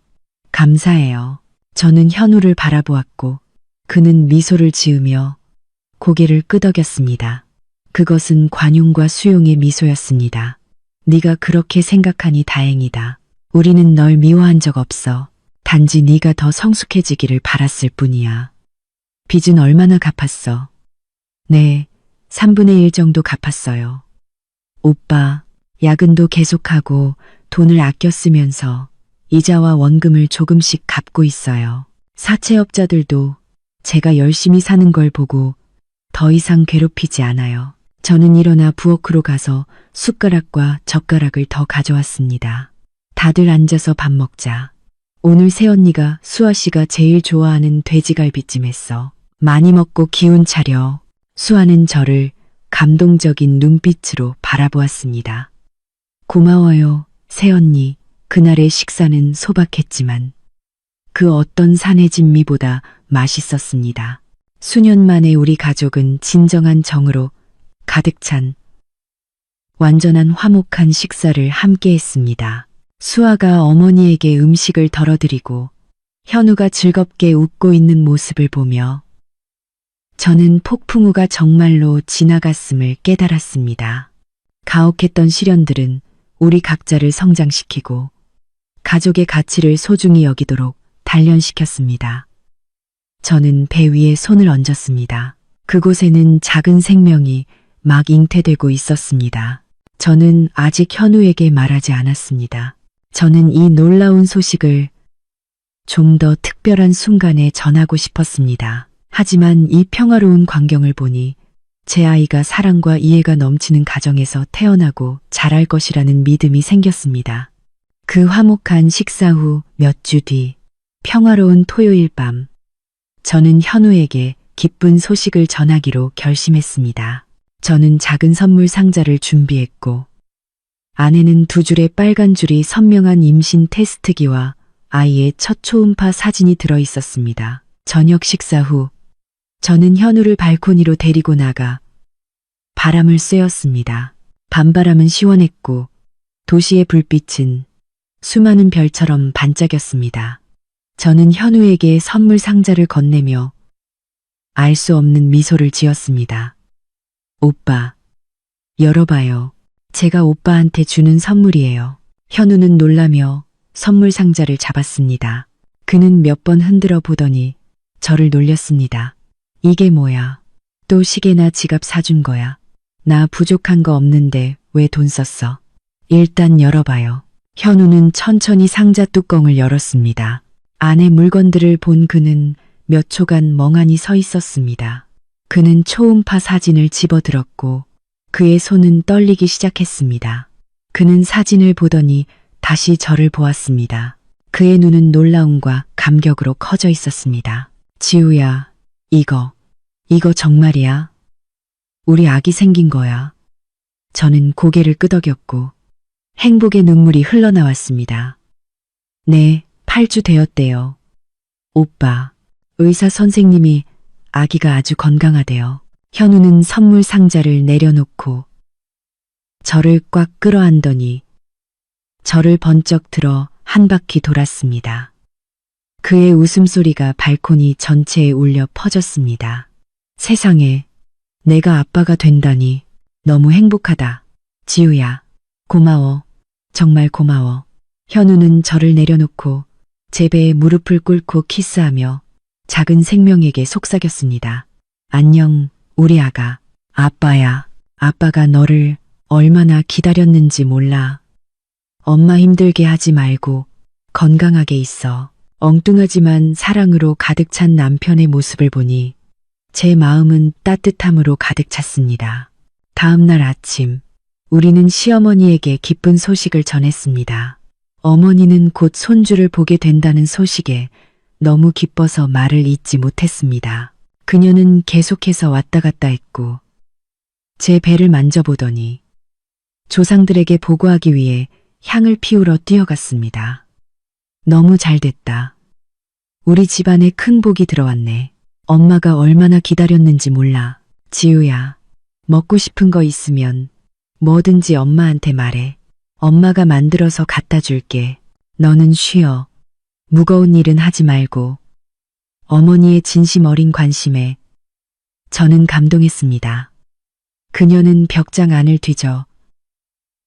Speaker 1: 감사해요. 저는 현우를 바라보았고 그는 미소를 지으며 고개를 끄덕였습니다. 그것은 관용과 수용의 미소였습니다. 네가 그렇게 생각하니 다행이다. 우리는 널 미워한 적 없어. 단지 네가 더 성숙해지기를 바랐을 뿐이야. 빚은 얼마나 갚았어? 네, 3분의 1 정도 갚았어요. 오빠, 야근도 계속하고 돈을 아껴 쓰면서 이자와 원금을 조금씩 갚고 있어요. 사채업자들도 제가 열심히 사는 걸 보고 더 이상 괴롭히지 않아요. 저는 일어나 부엌으로 가서 숟가락과 젓가락을 더 가져왔습니다. 다들 앉아서 밥 먹자. 오늘 새언니가 수아 씨가 제일 좋아하는 돼지갈비찜 했어. 많이 먹고 기운 차려. 수아는 저를 감동적인 눈빛으로 바라보았습니다. 고마워요, 새언니. 그날의 식사는 소박했지만 그 어떤 산의 진미보다 맛있었습니다. 수년 만에 우리 가족은 진정한 정으로 가득 찬 완전한 화목한 식사를 함께 했습니다. 수아가 어머니에게 음식을 덜어드리고 현우가 즐겁게 웃고 있는 모습을 보며 저는 폭풍우가 정말로 지나갔음을 깨달았습니다. 가혹했던 시련들은 우리 각자를 성장시키고 가족의 가치를 소중히 여기도록 단련시켰습니다. 저는 배 위에 손을 얹었습니다. 그곳에는 작은 생명이 막 잉태되고 있었습니다. 저는 아직 현우에게 말하지 않았습니다. 저는 이 놀라운 소식을 좀 더 특별한 순간에 전하고 싶었습니다. 하지만 이 평화로운 광경을 보니 제 아이가 사랑과 이해가 넘치는 가정에서 태어나고 자랄 것이라는 믿음이 생겼습니다. 그 화목한 식사 후 몇 주 뒤 평화로운 토요일 밤 저는 현우에게 기쁜 소식을 전하기로 결심했습니다. 저는 작은 선물 상자를 준비했고 안에는 2줄의 빨간 줄이 선명한 임신 테스트기와 아이의 첫 초음파 사진이 들어 있었습니다. 저녁 식사 후 저는 현우를 발코니로 데리고 나가 바람을 쐬었습니다. 밤바람은 시원했고 도시의 불빛은 수많은 별처럼 반짝였습니다. 저는 현우에게 선물 상자를 건네며 알 수 없는 미소를 지었습니다. 오빠, 열어봐요. 제가 오빠한테 주는 선물이에요. 현우는 놀라며 선물 상자를 잡았습니다. 그는 몇 번 흔들어 보더니 저를 놀렸습니다. 이게 뭐야? 또 시계나 지갑 사준 거야? 나 부족한 거 없는데 왜 돈 썼어? 일단 열어봐요. 현우는 천천히 상자 뚜껑을 열었습니다. 안에 물건들을 본 그는 몇 초간 멍하니 서 있었습니다. 그는 초음파 사진을 집어들었고 그의 손은 떨리기 시작했습니다. 그는 사진을 보더니 다시 저를 보았습니다. 그의 눈은 놀라움과 감격으로 커져 있었습니다. 지우야, 이거 정말이야? 우리 아기 생긴 거야. 저는 고개를 끄덕였고 행복의 눈물이 흘러나왔습니다. 네, 8주 되었대요. 오빠, 의사 선생님이 아기가 아주 건강하대요. 현우는 선물 상자를 내려놓고 저를 꽉 끌어안더니 저를 번쩍 들어 한 바퀴 돌았습니다. 그의 웃음소리가 발코니 전체에 울려 퍼졌습니다. 세상에, 내가 아빠가 된다니 너무 행복하다. 지우야, 고마워. 정말 고마워. 현우는 저를 내려놓고 제 배에 무릎을 꿇고 키스하며 작은 생명에게 속삭였습니다. 안녕, 우리 아가. 아빠야. 아빠가 너를 얼마나 기다렸는지 몰라. 엄마 힘들게 하지 말고 건강하게 있어. 엉뚱하지만 사랑으로 가득 찬 남편의 모습을 보니 제 마음은 따뜻함으로 가득 찼습니다. 다음 날 아침, 우리는 시어머니에게 기쁜 소식을 전했습니다. 어머니는 곧 손주를 보게 된다는 소식에 너무 기뻐서 말을 잇지 못했습니다. 그녀는 계속해서 왔다 갔다 했고 제 배를 만져보더니 조상들에게 보고하기 위해 향을 피우러 뛰어갔습니다. 너무 잘됐다. 우리 집안에 큰 복이 들어왔네. 엄마가 얼마나 기다렸는지 몰라. 지우야, 먹고 싶은 거 있으면 뭐든지 엄마한테 말해. 엄마가 만들어서 갖다 줄게. 너는 쉬어. 무거운 일은 하지 말고. 어머니의 진심 어린 관심에 저는 감동했습니다. 그녀는 벽장 안을 뒤져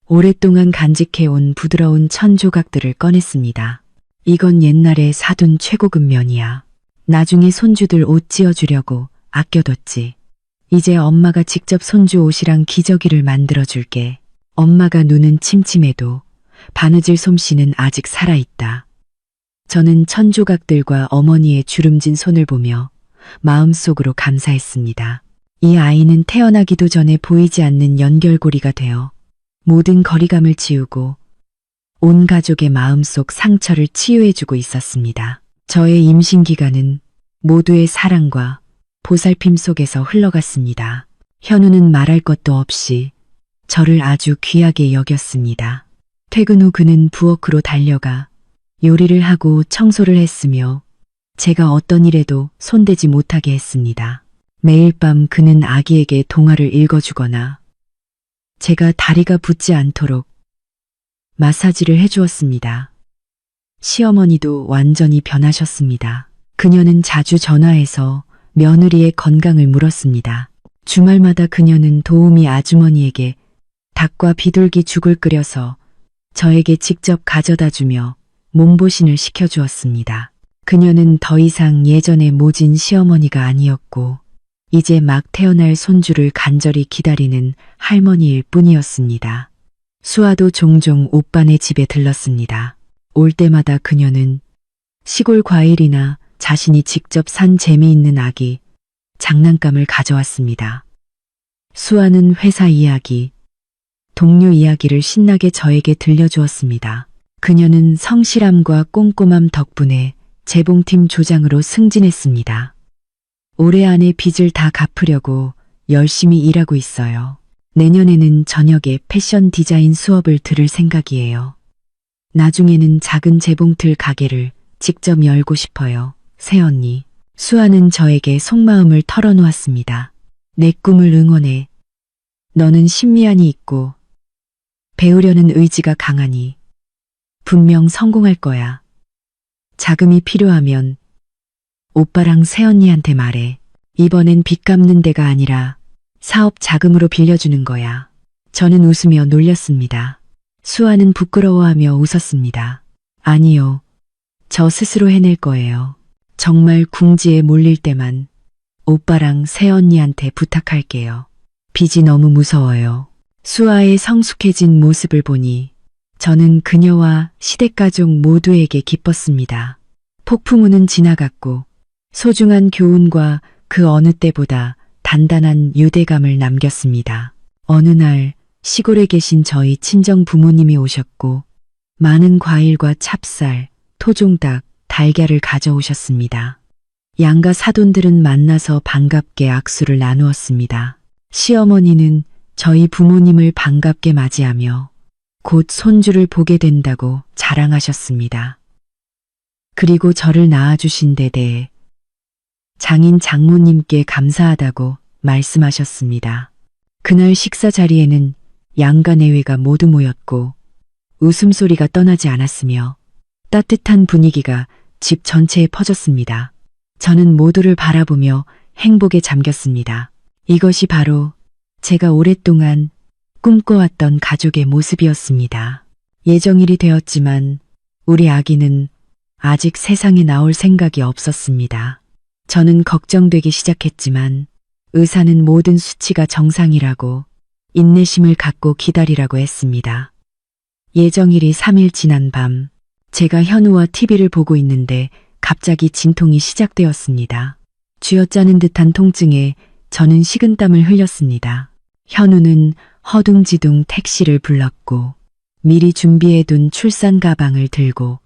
Speaker 1: 오랫동안 간직해온 부드러운 천 조각들을 꺼냈습니다. 이건 옛날에 사둔 최고급 면이야. 나중에 손주들 옷 지어주려고 아껴뒀지. 이제 엄마가 직접 손주 옷이랑 기저귀를 만들어줄게. 엄마가 눈은 침침해도 바느질 솜씨는 아직 살아있다. 저는 천 조각들과 어머니의 주름진 손을 보며 마음속으로 감사했습니다. 이 아이는 태어나기도 전에 보이지 않는 연결고리가 되어 모든 거리감을 지우고 온 가족의 마음속 상처를 치유해주고 있었습니다. 저의 임신 기간은 모두의 사랑과 보살핌 속에서 흘러갔습니다. 현우는 말할 것도 없이 저를 아주 귀하게 여겼습니다. 퇴근 후 그는 부엌으로 달려가 요리를 하고 청소를 했으며 제가 어떤 일에도 손대지 못하게 했습니다. 매일 밤 그는 아기에게 동화를 읽어주거나 제가 다리가 붓지 않도록 마사지를 해주었습니다. 시어머니도 완전히 변하셨습니다. 그녀는 자주 전화해서 며느리의 건강을 물었습니다. 주말마다 그녀는 도우미 아주머니에게 닭과 비둘기 죽을 끓여서 저에게 직접 가져다 주며 몸보신을 시켜주었습니다. 그녀는 더 이상 예전의 모진 시어머니가 아니었고 이제 막 태어날 손주를 간절히 기다리는 할머니일 뿐이었습니다. 수아도 종종 오빠네 집에 들렀습니다. 올 때마다 그녀는 시골 과일이나 자신이 직접 산 재미있는 아기, 장난감을 가져왔습니다. 수아는 회사 이야기, 동료 이야기를 신나게 저에게 들려주었습니다. 그녀는 성실함과 꼼꼼함 덕분에 재봉팀 조장으로 승진했습니다. 올해 안에 빚을 다 갚으려고 열심히 일하고 있어요. 내년에는 저녁에 패션 디자인 수업을 들을 생각이에요. 나중에는 작은 재봉틀 가게를 직접 열고 싶어요. 새언니. 수아는 저에게 속마음을 털어놓았습니다. 내 꿈을 응원해. 너는 신미안이 있고 배우려는 의지가 강하니 분명 성공할 거야. 자금이 필요하면 오빠랑 새언니한테 말해. 이번엔 빚 갚는 데가 아니라 사업 자금으로 빌려주는 거야. 저는 웃으며 놀렸습니다. 수아는 부끄러워하며 웃었습니다. 아니요. 저 스스로 해낼 거예요. 정말 궁지에 몰릴 때만 오빠랑 새언니한테 부탁할게요. 빚이 너무 무서워요. 수아의 성숙해진 모습을 보니 저는 그녀와 시댁가족 모두에게 기뻤습니다. 폭풍우는 지나갔고 소중한 교훈과 그 어느 때보다 단단한 유대감을 남겼습니다. 어느 날 시골에 계신 저희 친정 부모님이 오셨고 많은 과일과 찹쌀, 토종닭, 달걀을 가져오셨습니다. 양가 사돈들은 만나서 반갑게 악수를 나누었습니다. 시어머니는 저희 부모님을 반갑게 맞이하며 곧 손주를 보게 된다고 자랑하셨습니다. 그리고 저를 낳아주신 데 대해 장인 장모님께 감사하다고 말씀하셨습니다. 그날 식사 자리에는 양가 내외가 모두 모였고 웃음소리가 떠나지 않았으며 따뜻한 분위기가 집 전체에 퍼졌습니다. 저는 모두를 바라보며 행복에 잠겼습니다. 이것이 바로 제가 오랫동안 꿈꿔왔던 가족의 모습이었습니다. 예정일이 되었지만 우리 아기는 아직 세상에 나올 생각이 없었습니다. 저는 걱정되기 시작했지만 의사는 모든 수치가 정상이라고 인내심을 갖고 기다리라고 했습니다. 예정일이 3일 지난 밤 제가 현우와 TV를 보고 있는데 갑자기 진통이 시작되었습니다. 쥐어짜는 듯한 통증에 저는 식은땀을 흘렸습니다. 현우는 허둥지둥 택시를 불렀고 미리 준비해둔 출산 가방을 들고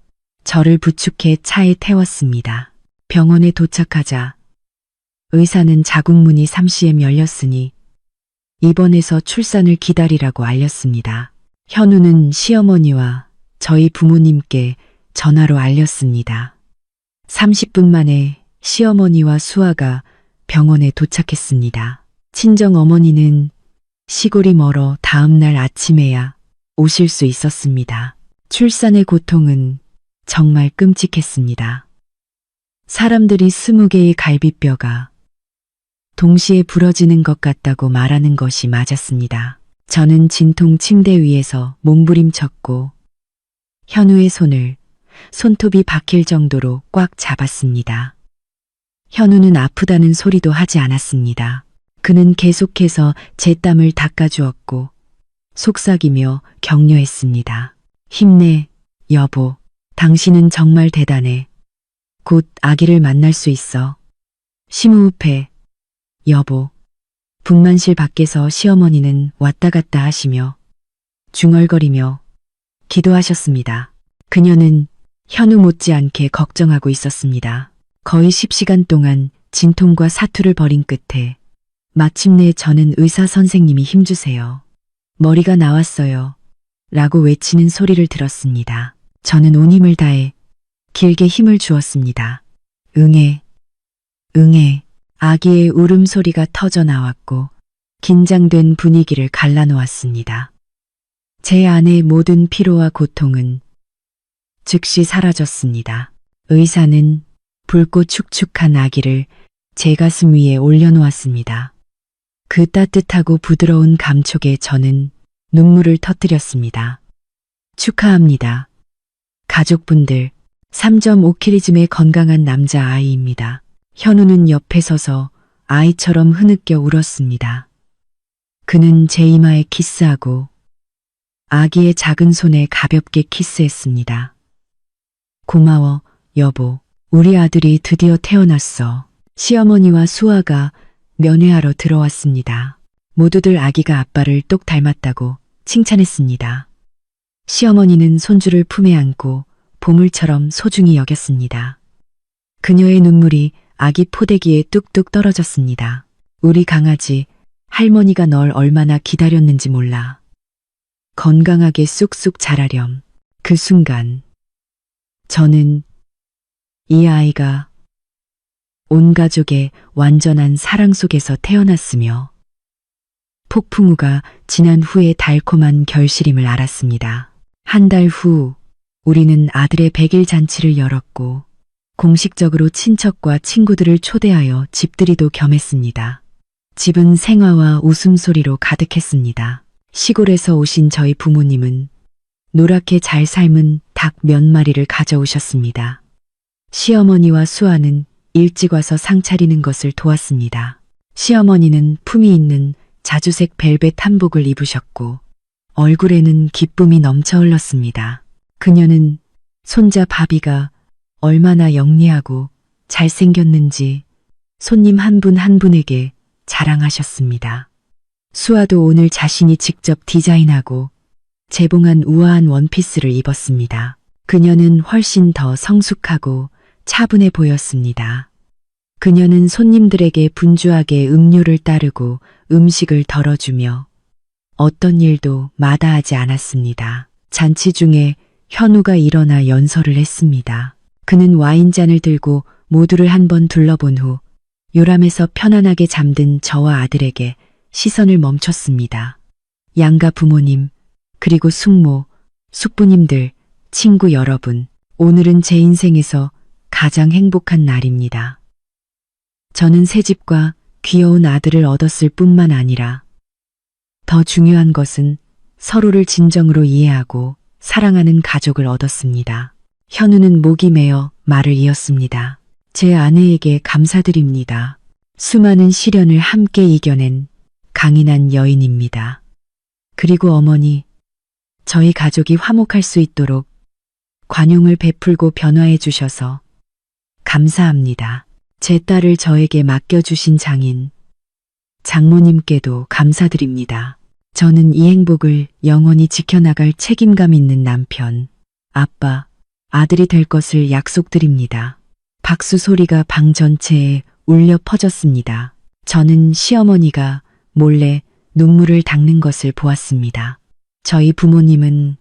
Speaker 1: 저를 부축해 차에 태웠습니다. 병원에 도착하자 의사는 자궁문이 3cm 열렸으니 입원해서 출산을 기다리라고 알렸습니다. 현우는 시어머니와 저희 부모님께 전화로 알렸습니다. 30분 만에 시어머니와 수아가 병원에 도착했습니다. 친정 어머니는 시골이 멀어 다음날 아침에야 오실 수 있었습니다. 출산의 고통은 정말 끔찍했습니다. 사람들이 20개의 갈비뼈가 동시에 부러지는 것 같다고 말하는 것이 맞았습니다. 저는 진통 침대 위에서 몸부림쳤고 현우의 손을 손톱이 박힐 정도로 꽉 잡았습니다. 현우는 아프다는 소리도 하지 않았습니다. 그는 계속해서 제 땀을 닦아주었고 속삭이며 격려했습니다. 힘내, 여보. 당신은 정말 대단해. 곧 아기를 만날 수 있어. 심호흡해, 여보. 분만실 밖에서 시어머니는 왔다 갔다 하시며 중얼거리며 기도하셨습니다. 그녀는 현우 못지않게 걱정하고 있었습니다. 거의 10시간 동안 진통과 사투를 벌인 끝에 마침내 저는 의사 선생님이 힘주세요. 머리가 나왔어요. 라고 외치는 소리를 들었습니다. 저는 온 힘을 다해 길게 힘을 주었습니다. 응애, 응애. 아기의 울음소리가 터져 나왔고 긴장된 분위기를 갈라놓았습니다. 제 안의 모든 피로와 고통은 즉시 사라졌습니다. 의사는 붉고 축축한 아기를 제 가슴 위에 올려놓았습니다. 그 따뜻하고 부드러운 감촉에 저는 눈물을 터뜨렸습니다. 축하합니다. 가족분들, 3.5kg의 건강한 남자아이입니다. 현우는 옆에 서서 아이처럼 흐느껴 울었습니다. 그는 제 이마에 키스하고 아기의 작은 손에 가볍게 키스했습니다. 고마워, 여보. 우리 아들이 드디어 태어났어. 시어머니와 수아가 면회하러 들어왔습니다. 모두들 아기가 아빠를 똑 닮았다고 칭찬했습니다. 시어머니는 손주를 품에 안고 보물처럼 소중히 여겼습니다. 그녀의 눈물이 아기 포대기에 뚝뚝 떨어졌습니다. 우리 강아지, 할머니가 널 얼마나 기다렸는지 몰라. 건강하게 쑥쑥 자라렴. 그 순간 저는 이 아이가 온 가족의 완전한 사랑 속에서 태어났으며 폭풍우가 지난 후의 달콤한 결실임을 알았습니다. 한 달 후 우리는 아들의 100일 잔치를 열었고 공식적으로 친척과 친구들을 초대하여 집들이도 겸했습니다. 집은 생화와 웃음소리로 가득했습니다. 시골에서 오신 저희 부모님은 노랗게 잘 삶은 닭 몇 마리를 가져오셨습니다. 시어머니와 수아는 일찍 와서 상 차리는 것을 도왔습니다. 시어머니는 품위 있는 자주색 벨벳 한복을 입으셨고 얼굴에는 기쁨이 넘쳐 흘렀습니다. 그녀는 손자 바비가 얼마나 영리하고 잘생겼는지 손님 한 분 한 분에게 자랑하셨습니다. 수아도 오늘 자신이 직접 디자인하고 재봉한 우아한 원피스를 입었습니다. 그녀는 훨씬 더 성숙하고 차분해 보였습니다. 그녀는 손님들에게 분주하게 음료를 따르고 음식을 덜어주며 어떤 일도 마다하지 않았습니다. 잔치 중에 현우가 일어나 연설을 했습니다. 그는 와인잔을 들고 모두를 한번 둘러본 후 요람에서 편안하게 잠든 저와 아들에게 시선을 멈췄습니다. 양가 부모님, 그리고 숙모, 숙부님들, 친구 여러분, 오늘은 제 인생에서 가장 행복한 날입니다. 저는 새 집과 귀여운 아들을 얻었을 뿐만 아니라 더 중요한 것은 서로를 진정으로 이해하고 사랑하는 가족을 얻었습니다. 현우는 목이 메어 말을 이었습니다. 제 아내에게 감사드립니다. 수많은 시련을 함께 이겨낸 강인한 여인입니다. 그리고 어머니, 저희 가족이 화목할 수 있도록 관용을 베풀고 변화해 주셔서 감사합니다. 제 딸을 저에게 맡겨주신 장인, 장모님께도 감사드립니다. 저는 이 행복을 영원히 지켜나갈 책임감 있는 남편, 아빠, 아들이 될 것을 약속드립니다. 박수 소리가 방 전체에 울려 퍼졌습니다. 저는 시어머니가 몰래 눈물을 닦는 것을 보았습니다. 저희 부모님은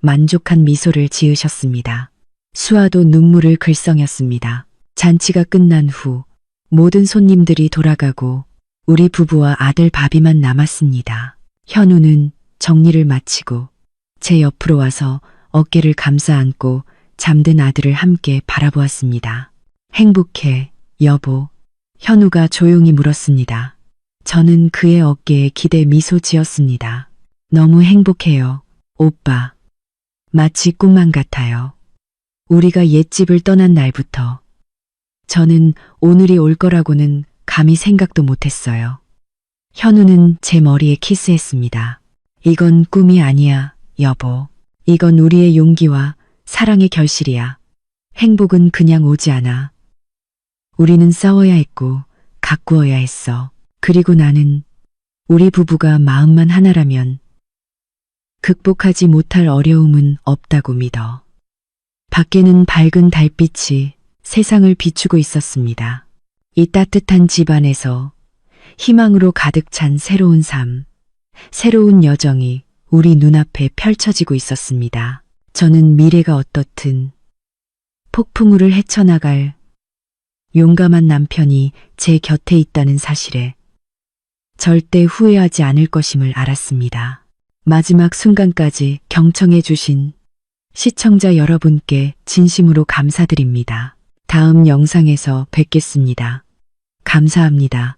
Speaker 1: 만족한 미소를 지으셨습니다. 수아도 눈물을 글썽였습니다. 잔치가 끝난 후 모든 손님들이 돌아가고 우리 부부와 아들 바비만 남았습니다. 현우는 정리를 마치고 제 옆으로 와서 어깨를 감싸 안고 잠든 아들을 함께 바라보았습니다. 행복해, 여보. 현우가 조용히 물었습니다. 저는 그의 어깨에 기대 미소 지었습니다. 너무 행복해요, 오빠. 마치 꿈만 같아요. 우리가 옛집을 떠난 날부터 저는 오늘이 올 거라고는 감히 생각도 못했어요. 현우는 제 머리에 키스했습니다. 이건 꿈이 아니야, 여보. 이건 우리의 용기와 사랑의 결실이야. 행복은 그냥 오지 않아. 우리는 싸워야 했고 가꾸어야 했어. 그리고 나는 우리 부부가 마음만 하나라면 극복하지 못할 어려움은 없다고 믿어. 밖에는 밝은 달빛이 세상을 비추고 있었습니다. 이 따뜻한 집안에서 희망으로 가득 찬 새로운 삶, 새로운 여정이 우리 눈앞에 펼쳐지고 있었습니다. 저는 미래가 어떻든 폭풍우를 헤쳐나갈 용감한 남편이 제 곁에 있다는 사실에 절대 후회하지 않을 것임을 알았습니다. 마지막 순간까지 경청해 주신 시청자 여러분께 진심으로 감사드립니다. 다음 영상에서 뵙겠습니다. 감사합니다.